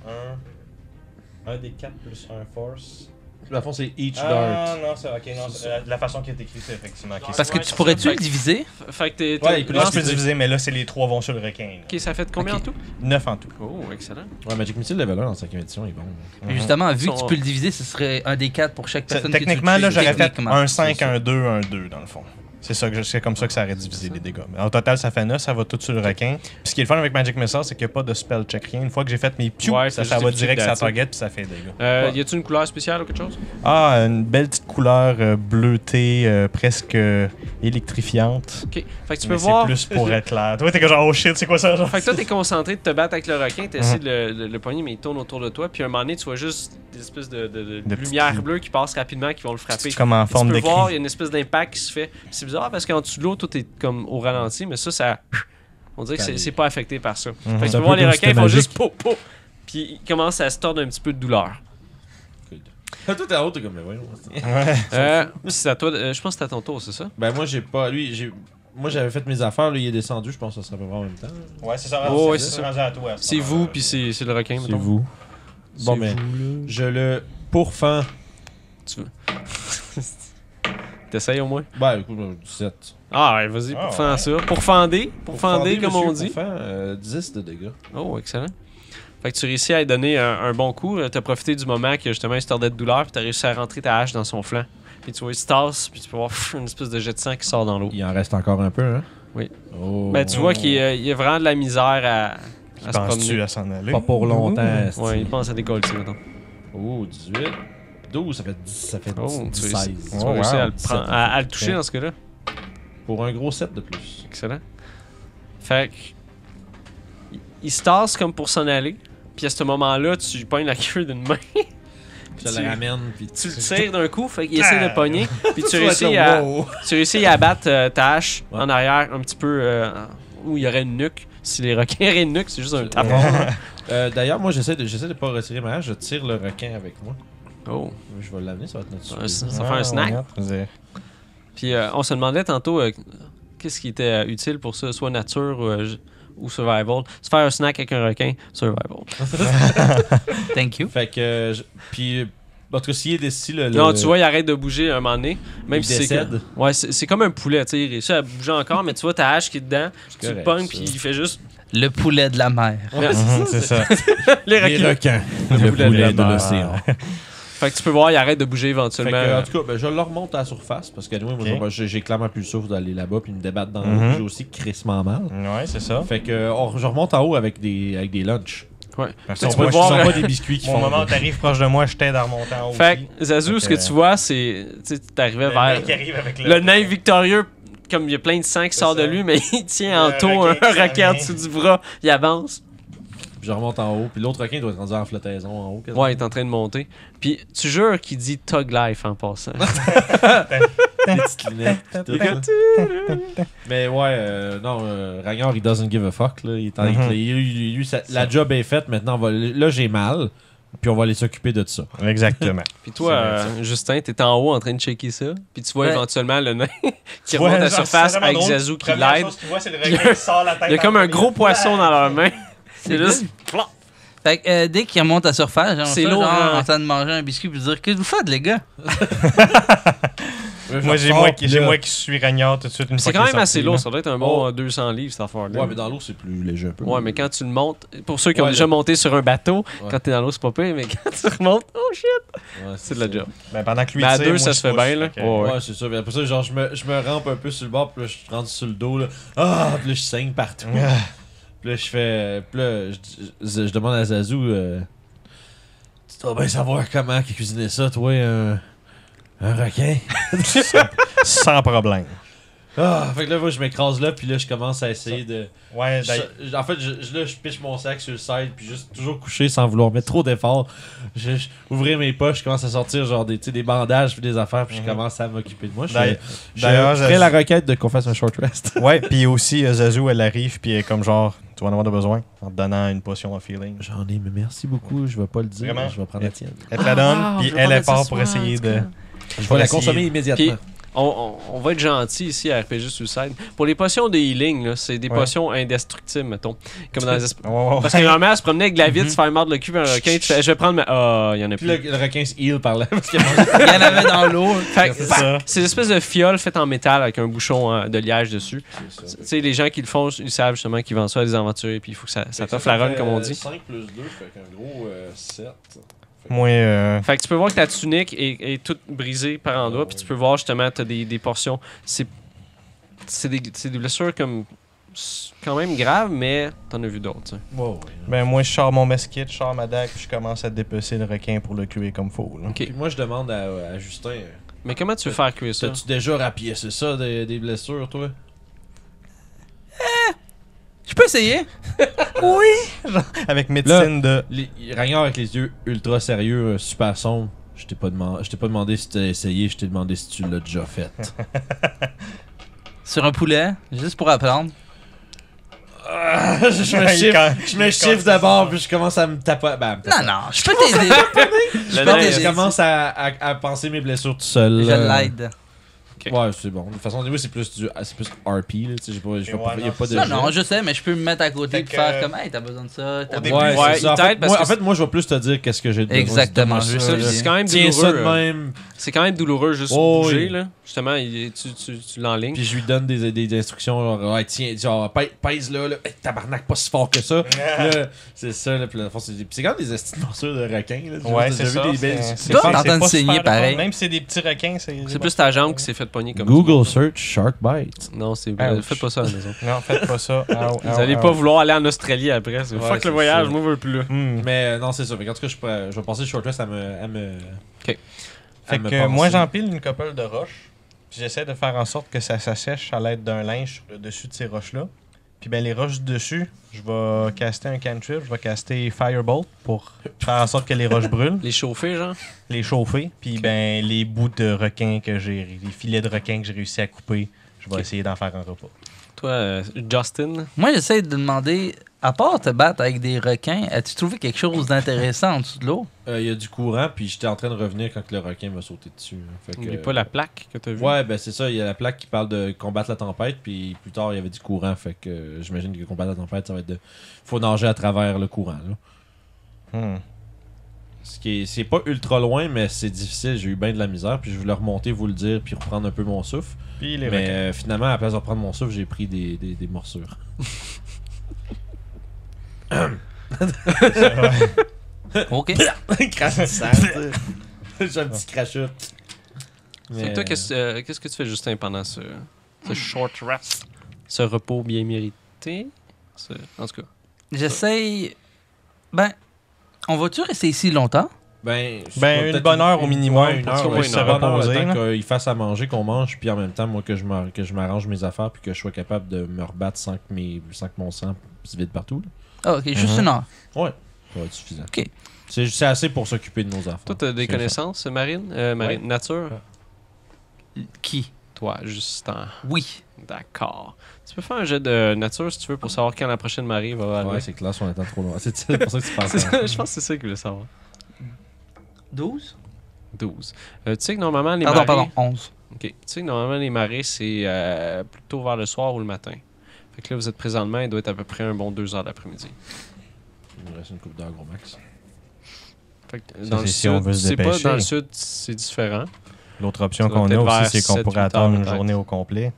un des 4 plus un force. Dans le fond, c'est each Ah dart. non, c'est ok, non, la façon qui est écrite, c'est effectivement. ok, Parce que Ouais, tu c'est pourrais-tu ça. le diviser? Fait que t'es. Ouais, il peut Là, je lancer peux diviser, mais là, c'est les 3 vont sur le requin. là. Ok, ça fait combien Ok. en tout? 9 en tout. Oh, excellent. Ouais, Magic Missile level 1 en 5ème édition, il est bon. Mais justement, vu que Sont- tu peux le diviser, ce serait un des 4 pour chaque personne. Techniquement, là, j'aurais fait Techniquement. un 5, C'est ça. un 2, un 2, dans le fond. C'est comme ça que ça aurait divisé les dégâts. Mais au total, ça fait 9, ça va tout sur le requin. Puis ce qui est le fun avec Magic Missile, c'est qu'il n'y a pas de spell check, rien. Une fois que j'ai fait mes piou, Ouais, ça c'est juste va des direct petites sur la dates. target, puis ça fait des dégâts. Y a-tu une couleur spéciale ou quelque chose? Ah, une belle petite couleur bleutée, presque électrifiante. Ok. Fait que tu peux Mais voir. c'est plus pour être clair. Toi, t'es comme genre, oh shit, c'est quoi ça? Genre? Fait que toi, t'es concentré de te battre avec le requin, t'essaies de le pogner, mais il tourne autour de toi. Puis à un moment donné, tu vois juste des espèces de petites lumières lignes. bleues qui passent rapidement, qui vont le frapper. C'est comme en forme Tu de peux voir, il y cri. a une espèce d'impact qui se fait. Puis c'est bizarre parce qu'en dessous de l'eau, tout est comme au ralenti, mais ça. On dirait que c'est pas affecté par ça. Fait que tu C'est peux un voir peu les comme requins, ils si font c'était juste po, po. Puis ils commencent à se tordre un petit peu de douleur. Toi, t'es en haut, t'es comme, mais voyons. C'est à toi, je pense que c'est à ton tour, c'est ça? Ben, moi, j'ai pas. Moi, j'avais fait mes affaires, lui, il est descendu, je pense que ça serait à peu près en même temps. Ouais, c'est ça. Oh, ouais, c'est c'est ça. rendu à toi. C'est vous, puis c'est le requin, C'est mettons. vous. Bon, C'est mais vous, là. je le pourfends. Tu veux. T'essayes au moins? Ben, écoute, 17. Ah ouais, vas-y, Ah, pourfends ouais. ça. Pourfender, comme on dit. Pourfend, 10 de dégâts. Oh, excellent. Fait que tu réussis à lui donner un bon coup. T'as profité du moment que justement il se tordait de douleur, puis t'as réussi à rentrer ta hache dans son flanc. Puis tu vois, il se tasse, puis tu peux voir une espèce de jet de sang qui sort dans l'eau. Il en reste encore un peu, hein? Oui. Oh. Ben, tu vois qu'il y a vraiment de la misère à se Penses-tu promener. à s'en aller? Pas pour longtemps. esti. Ouais, il pense à décoller, mettons. Oh, 18. 12, ça fait 10, ça fait Oh, 10, tu 16. réussis, tu Oh, vas réussir wow. à le, prendre- à le toucher dans ce cas-là. Pour un gros 7 de plus. Excellent. Fait que, il se tasse comme pour s'en aller. Puis à ce moment-là, tu pognes la queue d'une main. Puis ça le ramène, puis Tu le tires d'un coup, fait qu'il essaie de pogner. Puis tu vas réussis être à, wow. tu réussis à abattre ta hache Ouais. en arrière un petit peu où il y aurait une nuque. Si les requins auraient une nuque, c'est juste un tapon. D'ailleurs, moi, j'essaie de pas retirer ma hache, je tire le requin avec moi. Oh. Je vais l'amener, ça va être notre Ça surprise. fait un snack. Ouais. Puis on se demandait tantôt qu'est-ce qui était utile pour ça, soit nature ou survival. Se faire un snack avec un requin, survival. Thank you. Fait que, puis, en tout cas, s'il est d'ici, le. Non, tu vois, il arrête de bouger un moment donné. Même Il si c'est décède. ouais, c'est comme un poulet, tu sais, il réussit à bouger encore, mais tu vois ta hache qui est dedans, tu le correct, pognes, ça. puis il fait juste Le poulet de la mer. Ouais, C'est ça. les Les requins. requins. Le poulet de poulet la de mer. l'océan. Fait que tu peux voir, il arrête de bouger Fait éventuellement. que, en tout cas, ben, je le remonte à la surface parce que moi, Ok. j'ai clairement plus le souffle d'aller là-bas puis me débattre dans Mhm. l'eau. J'ai aussi crissement mal. Ouais, c'est ça. Fait que je remonte en haut avec des lunchs. Ouais. Merci. Tu Ce peux sont voir, pas des biscuits qui Au font. moment où t'arrives proche de moi, je t'aide à remonter en haut. Fait aussi. que Zazu, ce que Fait que- tu vois, c'est. Tu sais, t'arrivais Le vers. mec qui arrive avec Le nain victorieux, comme il y a plein de sang qui C'est sort de ça. lui, mais il tient en Le taux un requin qui s'en requin en vient. dessous du bras. Il avance. Puis je remonte en haut. Puis l'autre requin doit être rendu en flottaison en haut. quasiment. Ouais, il est en train de monter. Puis tu jures qu'il dit Tug Life en passant. Des petites lunettes. pis tout, là. Mais ouais, non, Ragnar, il doesn't give a fuck. Là. Il est lui, la job est faite. Maintenant, là, j'ai mal. Puis on va aller s'occuper de ça. Exactement. Puis toi, Justin, t'es en haut en train de checker ça. Puis tu vois Ouais. éventuellement le nain qui Tu vois, remonte à la genre, surface c'est vraiment avec drôle. Zazu qui Première l'aide. chose que tu vois, c'est le Il y a- requin qui sort la tête Il y a comme en un deux. gros poisson dans leurs mains. C'est C'est juste. Fait que dès qu'il remonte à surface, j'aimerais C'est ça, lourd, genre, hein. en train de manger un biscuit puis dire « Qu'est-ce que vous faites, les gars? Moi, j'ai moi qui suis Ragnar tout de suite. une C'est fois quand qu'il est même assez sorti, lourd. là. Ça doit être un bon 200 livres, cette affaire-là. Ouais, mais dans l'eau, c'est plus léger un peu. Ouais, mais quand tu le montes, pour ceux qui ont Ouais, déjà le- monté sur un bateau, Ouais. quand t'es dans l'eau, c'est pas pire, mais quand tu remontes, oh shit, Ouais, c'est de la ça. job. Ben, pendant que lui Mais à tire, deux, moi, ça je se fait push, bien, là. fait que- Ouais. Ouais, c'est ça. Mais après ça, genre, je me rampe un peu sur le bord, puis là, je rentre sur le dos, là. Ah, puis là, je saigne partout. Ah. Puis là, je fais. Puis là, je demande à Zazu, tu dois bien savoir comment cuisiner ça, toi, un requin. Sans problème. Ah, fait que là, moi, je m'écrase là, puis là, je commence à essayer de. Ouais, En fait, là, je piche mon sac sur le side, puis juste toujours couché sans vouloir mettre trop d'efforts. Ouvrir mes poches, je commence à sortir genre des bandages, puis des affaires, puis je commence à m'occuper de moi. D'ailleurs, je ferai la requête de qu'on fasse un short rest. Ouais, puis aussi, Zazu, elle arrive, puis elle est comme genre, tu vas en avoir besoin, en te donnant une potion of healing. J'en ai, mais merci beaucoup. Je vais pas le dire. Vraiment? Je vais prendre la tienne. Elle te la donne, puis je vais elle pas est mettre ça part ce pour soir, essayer en tout de. cas. Je vais la consommer immédiatement. Puis, on va être gentil ici à RPG Suicide. Pour les potions de healing, là, c'est des Ouais. potions indestructibles, mettons. Comme dans les Oh, Parce que normalement, elle se promenait avec la vie, tu fais mordre le cul par un requin, tu fais je vais prendre ma. Ah, il y en a Puis plus. le requin se heal par là. Parce qu'il Il y en avait dans l'eau. Fait que, c'est ça. c'est une espèce de fiole faite en métal avec un bouchon de liège dessus. C'est Tu sais, les gens qui le font, ils savent justement qu'ils vendent ça à des aventuriers, puis il faut que ça t'offre la run, comme on dit. 5 plus 2, fait qu'un gros 7. Moi, Fait que tu peux voir que ta tunique est toute brisée par endroit, puis tu peux voir justement, tu as des portions. C'est c'est des blessures comme quand même graves, mais t'en as vu d'autres. Tu sais. Ouais. Ben, moi, je sors mon mesquite, je sors ma dague, puis je commence à dépecer le requin pour le cuire comme faut. Là. Ok. Puis moi, je demande à Justin, Mais comment tu veux faire cuire ça? t'as-tu déjà rapiécé ça des blessures, toi? Je peux essayer. Oui! Genre, avec médecine de. Ragnar avec les yeux ultra sérieux, super sombres. Je t'ai pas demandé si t'as essayé, je t'ai demandé si tu l'as déjà fait. Sur un poulet, juste pour apprendre. Je me chiffre d'abord, puis je commence à me taper. Non, je peux t'aider. Je commence à penser mes blessures tout seul. Je l'aide. Ok. Ouais, c'est bon. De toute façon, c'est plus RP, là. Tu sais, y a pas de. Non, je sais, mais je peux me mettre à côté Fait et que, faire comme, hey, t'as besoin de ça. T'as début, besoin de Ouais, Ouais, c'est ça. il t'aide parce En que fait, moi, je vais plus te dire qu'est-ce que j'ai besoin. Exactement, C'est juste ça. C'est quand même Tiens ça de douloureux. même. C'est quand même douloureux juste Oh, bouger, oui. là. Justement, tu l'enlignes. Puis je lui donne des instructions, genre, ouais, tiens, genre, pèse là, hey, tabarnak, pas si fort que ça. Là, c'est ça, là, puis là, c'est quand même des estis de morsures de requins, là. Ouais, T'as c'est déjà ça. vu des belles. C'est Toi, pas- t'entends c'est pas saigner super pareil. le fun. Même si c'est des petits requins, C'est plus ta jambe qui s'est fait pogner comme Google search shark bite. Non, c'est Ouch. faites pas ça à la maison. Non, faites pas ça. Vous allez pas vouloir aller en Australie après. Ouais, Fuck c'est le voyage, ça. moi je veux plus là. Mais non, c'est ça. En tout cas, je vais passer le short rest à me. Ok. Fait que moi, j'empile une couple de roches. Puis j'essaie de faire en sorte que ça s'assèche à l'aide d'un linge sur le dessus de ces roches-là. Puis ben les roches du dessus, je vais caster un cantrip, je vais caster Firebolt pour faire en sorte que les roches brûlent, Les chauffer, genre. les chauffer. Puis ben les bouts de requins les filets de requins que j'ai réussi à couper, je vais Ok. essayer d'en faire un repas. Toi, Justin. Moi, j'essaie de demander, à part te battre avec des requins, as-tu trouvé quelque chose d'intéressant en dessous de l'eau? Il y a du courant, puis j'étais en train de revenir quand le requin m'a sauté dessus. Hein. Fait que, Il n'y a pas la plaque que t'as vue. Ouais, ben c'est ça, il y a la plaque qui parle de combattre la tempête, puis plus tard il y avait du courant, fait que j'imagine que combattre la tempête, ça va être de. Faut nager à travers le courant, là. Ce qui est. C'est pas ultra loin, mais c'est difficile, j'ai eu bien de la misère, puis je voulais remonter, vous le dire, puis reprendre un peu mon souffle. Puis les Mais requins. finalement, à la place de reprendre mon souffle, j'ai pris des morsures. OK. Crash de sang, j'ai un petit crachat. Fait que toi, qu'est-ce que tu fais, Justin, pendant ce short rest? Ce repos bien mérité? En tout cas. J'essaye... Ben, on va-tu rester ici longtemps? Ben, Ben, une bonne heure au minimum ouais, une pour heure, qu'on ouais, puisse une se bonne heure, reposer, le temps là. qu'il fasse à manger, qu'on mange, puis en même temps, moi, que je m'arrange mes affaires, puis que je sois capable de me rebattre sans que mon sang se vide partout. Là. Ah, OK, juste une heure. Ouais, ça va être suffisant. Ok. C'est assez pour s'occuper de nos affaires. Toi, t'as des C'est connaissances, Marine? Marine, nature? Qui? Toi, Justin. Oui. D'accord. Tu peux faire un jet de nature, si tu veux, pour savoir quand la prochaine marée va ça. arriver. Ouais, c'est classe, on attend trop loin. C'est pour ça que tu penses. C'est ça, je pense que c'est ça qu'il voulait savoir. 12? 12. Tu sais que normalement, les Pardon, marées... 11. OK. Tu sais que normalement, les marées, c'est plutôt vers le soir ou le matin. Fait que là, vous êtes présentement, il doit être à peu près un bon 2 heures d'après-midi. Il me reste une coupe d'heure, gros max. Fait que Ça, dans le c'est si sud, on veut se c'est pas dépêcher. dans le sud, c'est différent. L'autre option Ça va qu'on a peut-être vers aussi, c'est qu'on 7, pourrait 8 attendre heures, une peut-être. journée au complet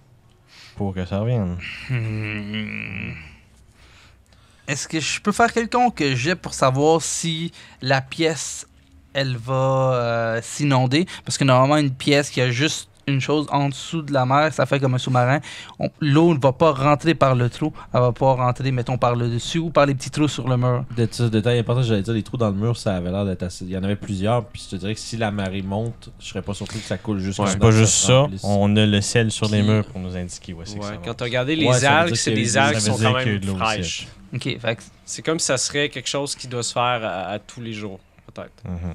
pour que ça revienne. Est-ce que je peux faire quelconque jet pour savoir si la pièce, elle va s'inonder? Parce que normalement, une pièce qui a juste une chose en dessous de la mer, ça fait comme un sous-marin. L'eau ne va pas rentrer par le trou, elle va pas rentrer, mettons, par le dessus ou par les petits trous sur le mur. Détail important, j'allais dire, les trous dans le mur, ça avait l'air d'être assez. Il y en avait plusieurs, puis je te dirais que si la marée monte, je serais pas surpris que ça coule jusqu'à C'est pas juste ça, on a le sel sur les Puis- murs pour nous indiquer où c'est que ça Ouais, va. quand tu as regardé les Ouais, ça veut algues, dire c'est qu'il y a des eu- algues qui ça veut sont dire quand qu'il y a eu même de l'eau fraîches. OK, fait que C'est comme si ça serait quelque chose qui doit se faire à tous les jours, peut-être. Mhm.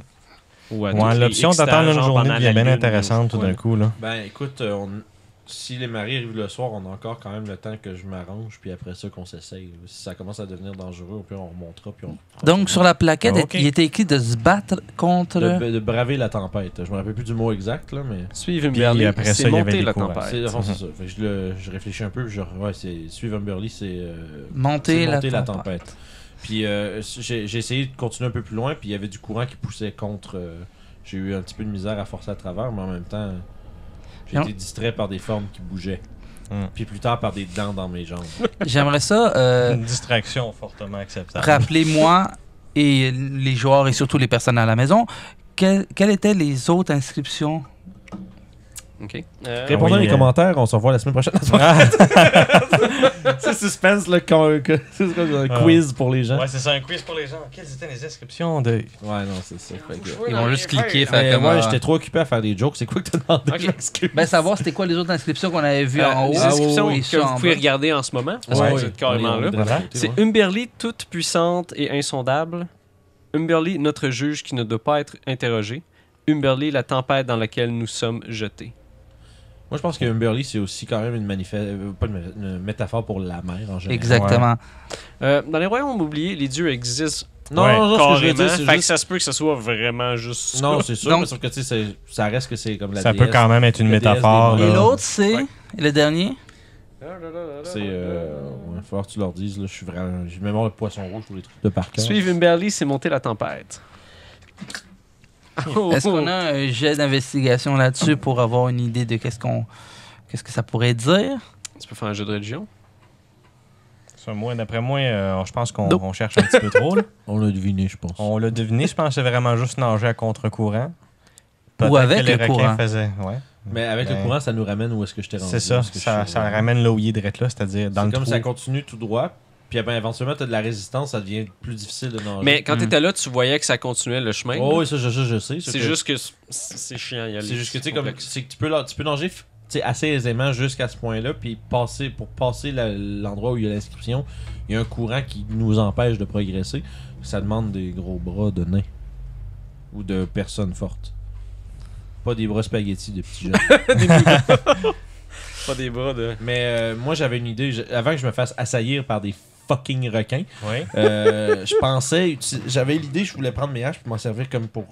Ou à Ouais, tous les l'option X temps, d'attendre une genre journée pendant devient la bien lune, intéressante tout ouais. d'un coup. Là. Ben écoute, si les marées arrivent le soir, on a encore quand même le temps que je m'arrange, puis après ça qu'on s'essaye. Si ça commence à devenir dangereux, puis on remontera, puis on. donc, sur la plaquette, Ah, ok. il était écrit de se battre contre... De braver la tempête. Je me rappelle plus du mot exact, là, mais. Suivre une Puis berline, après ça, c'est il y avait monter les la courants. tempête. C'est c'est ça. Fait que je réfléchis un peu, puis ouais, c'est suivre Umberly, c'est. Monter c'est la monter la tempête. tempête. Puis j'ai essayé de continuer un peu plus loin, puis il y avait du courant qui poussait contre. J'ai eu un petit peu de misère à forcer à travers, mais en même temps, j'ai Non. été distrait par des formes qui bougeaient. Puis plus tard par des dents dans mes jambes. J'aimerais ça... Une distraction fortement acceptable. Rappelez-moi, et les joueurs et surtout les personnes à la maison, quelles étaient les autres inscriptions? OK. Répondez dans oui, les commentaires, on se revoit la semaine prochaine. C'est suspense, là, c'est un quiz pour les gens. Ouais, c'est ça, un quiz pour les gens. Quelles étaient les inscriptions de. Ouais, non, c'est ça. Fait que... Ils vont juste cliquer. Fait comme, moi, j'étais trop occupé à faire des jokes. C'est quoi que t'as demandé? Ok. Je m'excuse. Ben, savoir c'était quoi les autres inscriptions qu'on avait vues en haut. Les inscriptions et que ceux vous en pouvez bas. regarder en ce moment, parce Ouais, que vous ouais. êtes carrément On est là. de la côté, C'est ouais. Umberly, toute puissante et insondable. Umberly, notre juge qui ne doit pas être interrogé. Umberly, la tempête dans laquelle nous sommes jetés. Moi, je pense que Umberly, c'est aussi quand même une métaphore pour la mer en général. Exactement. Dans les royaumes oubliés, les dieux existent Non, Ouais, non, ce que je veux carrément. dire, c'est Fait que juste... ça se peut que ce soit vraiment juste Non, ça. c'est sûr, Donc- mais sauf que tu sais, ça reste que c'est comme la Ça déesse. peut quand même être une La déesse métaphore. des là. Et l'autre, c'est Ouais. le dernier. C'est... il va falloir que tu leur dises, là, je suis vraiment... J'ai mémoire le poisson rouge pour les trucs de par cœur. Suivre Umberly, c'est monter la tempête. Oh, Est-ce qu'on a un jet d'investigation là-dessus pour avoir une idée de qu'est-ce que ça pourrait dire? Tu peux faire un jeu de religion. Ça, moi, d'après moi, je pense qu'on Donc- on cherche un petit peu trop. Là. On l'a deviné, je pense. On l'a deviné, je pense que c'est vraiment juste nager à contre-courant. Ou Peut-être avec que les le requins courant. faisaient. Ouais. Mais avec le Ben, courant, ça nous ramène où est-ce que je t'ai rendu. C'est ça, où est-ce que ça je suis, ramène là où il est direct là, c'est-à-dire dans C'est le comme trou. ça continue tout droit, puis ben, éventuellement, t'as de la résistance, ça devient plus difficile de nager. Mais quand t'étais là, tu voyais que ça continuait le chemin. Oh oui, ça, je sais. C'est juste que c'est chiant. C'est juste que, tu sais, comme, c'est que tu peux nager tu sais, assez aisément jusqu'à ce point-là, puis pour passer l'endroit où il y a l'inscription, il y a un courant qui nous empêche de progresser. Ça demande des gros bras de nains. Ou de personnes fortes. Pas des bras spaghettis de petits gens. Pas des bras de... Mais moi, j'avais une idée. Avant que je me fasse assaillir par des fucking requins, Oui, je pensais... J'avais l'idée, je voulais prendre mes haches puis m'en servir comme pour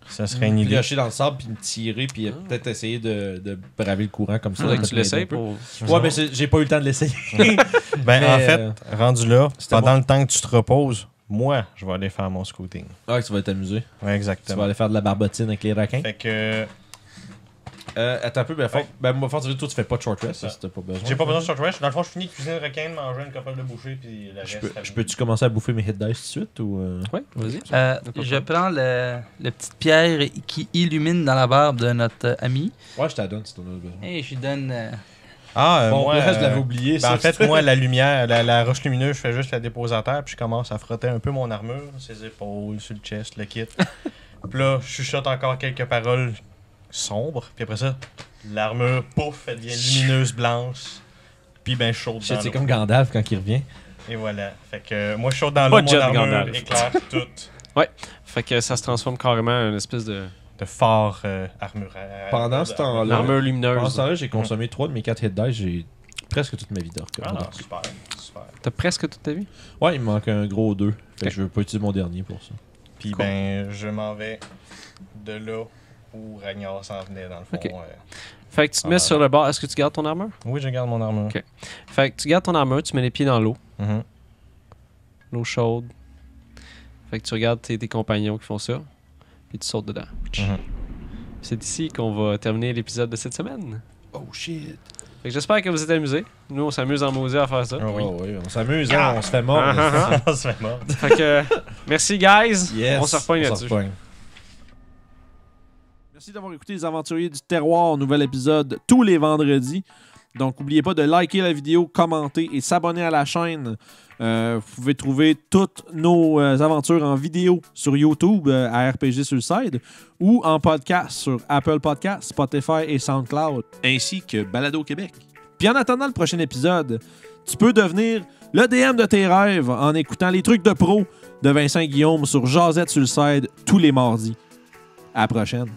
ça serait une me idée. piocher dans le sable puis me tirer puis peut-être essayer de braver le courant comme ça. Faudrait que de tu m'aider l'essayes un peu. pour... Ouais, mais j'ai pas eu le temps de l'essayer. Ben, Mais, en fait, rendu là, c'était pendant bon. le temps que tu te reposes, moi, je vais aller faire mon scouting. Ah, tu vas t'amuser. Ouais, Tu vas exactement. aller faire de la barbotine avec les requins. Fait que Attends un peu, moi, toi, tu fais pas de short rest, C'est ça, si t'as pas besoin. j'ai pas besoin de short rest. Dans le fond, je finis de cuisiner le requin, de manger une couple de bouchées, puis le Je reste. peux-tu commencer à bouffer mes hit dice tout de suite ou. Ouais, vas-y. Je prends le petite pierre qui illumine dans la barbe de notre ami Ouais, je t'adonne si t'en as besoin. et je lui donne. Ah, Bon, moi, là, je l'avais oublié. ben, ça. en fait, moi, la lumière, la roche lumineuse, je fais juste la déposer à terre, puis je commence à frotter un peu mon armure, ses épaules, sur le chest, le kit. Puis là, je chuchote encore quelques paroles sombres, puis après ça, l'armure, pouf, elle devient lumineuse blanche, puis ben chaude dans C'est l'eau. comme Gandalf quand il revient. Et voilà. Fait que moi, je chaude dans Pas l'eau, jet mon armure Gandalf. éclaire tout Fait que ça se transforme carrément en une espèce de... de fort armure. Pendant ce temps-là, L'armure Pendant lumineuse. ce temps-là, j'ai consommé 3 de mes 4 hit dice. J'ai presque toute ma vie d'orque. Ah non, super, super. T'as presque toute ta vie? Ouais, il me manque un gros 2. Fait que Ok. je veux pas utiliser mon dernier pour ça. Puis Cool. ben, je m'en vais de là où Ragnar s'en venait, dans le fond. Ok. Fait que tu te mets sur le bord. Est-ce que tu gardes ton armure? Oui, je garde mon armure. Ok. Fait que tu gardes ton armure, tu mets les pieds dans l'eau. Mhm. L'eau chaude. Fait que tu regardes tes compagnons qui font ça. Puis tu sautes dedans. Mhm. C'est ici qu'on va terminer l'épisode de cette semaine. Oh shit. Fait que j'espère que vous êtes amusés. Nous, on s'amuse en maudit à faire ça. Ah oui. Oh, oui, on s'amuse, hein, on se fait mort. On se fait mort. Fait que merci, guys. Yes, On se repogne on là-dessus. repogne. Merci d'avoir écouté Les Aventuriers du Terroir, nouvel épisode tous les vendredis. Donc, n'oubliez pas de liker la vidéo, commenter et s'abonner à la chaîne. Vous pouvez trouver toutes nos aventures en vidéo sur YouTube à RPG Suicide ou en podcast sur Apple Podcasts, Spotify et SoundCloud, ainsi que Balado Québec. Puis en attendant le prochain épisode, tu peux devenir le DM de tes rêves en écoutant les trucs de pro de Vincent Guillaume sur Jazette Suicide tous les mardis. À la prochaine.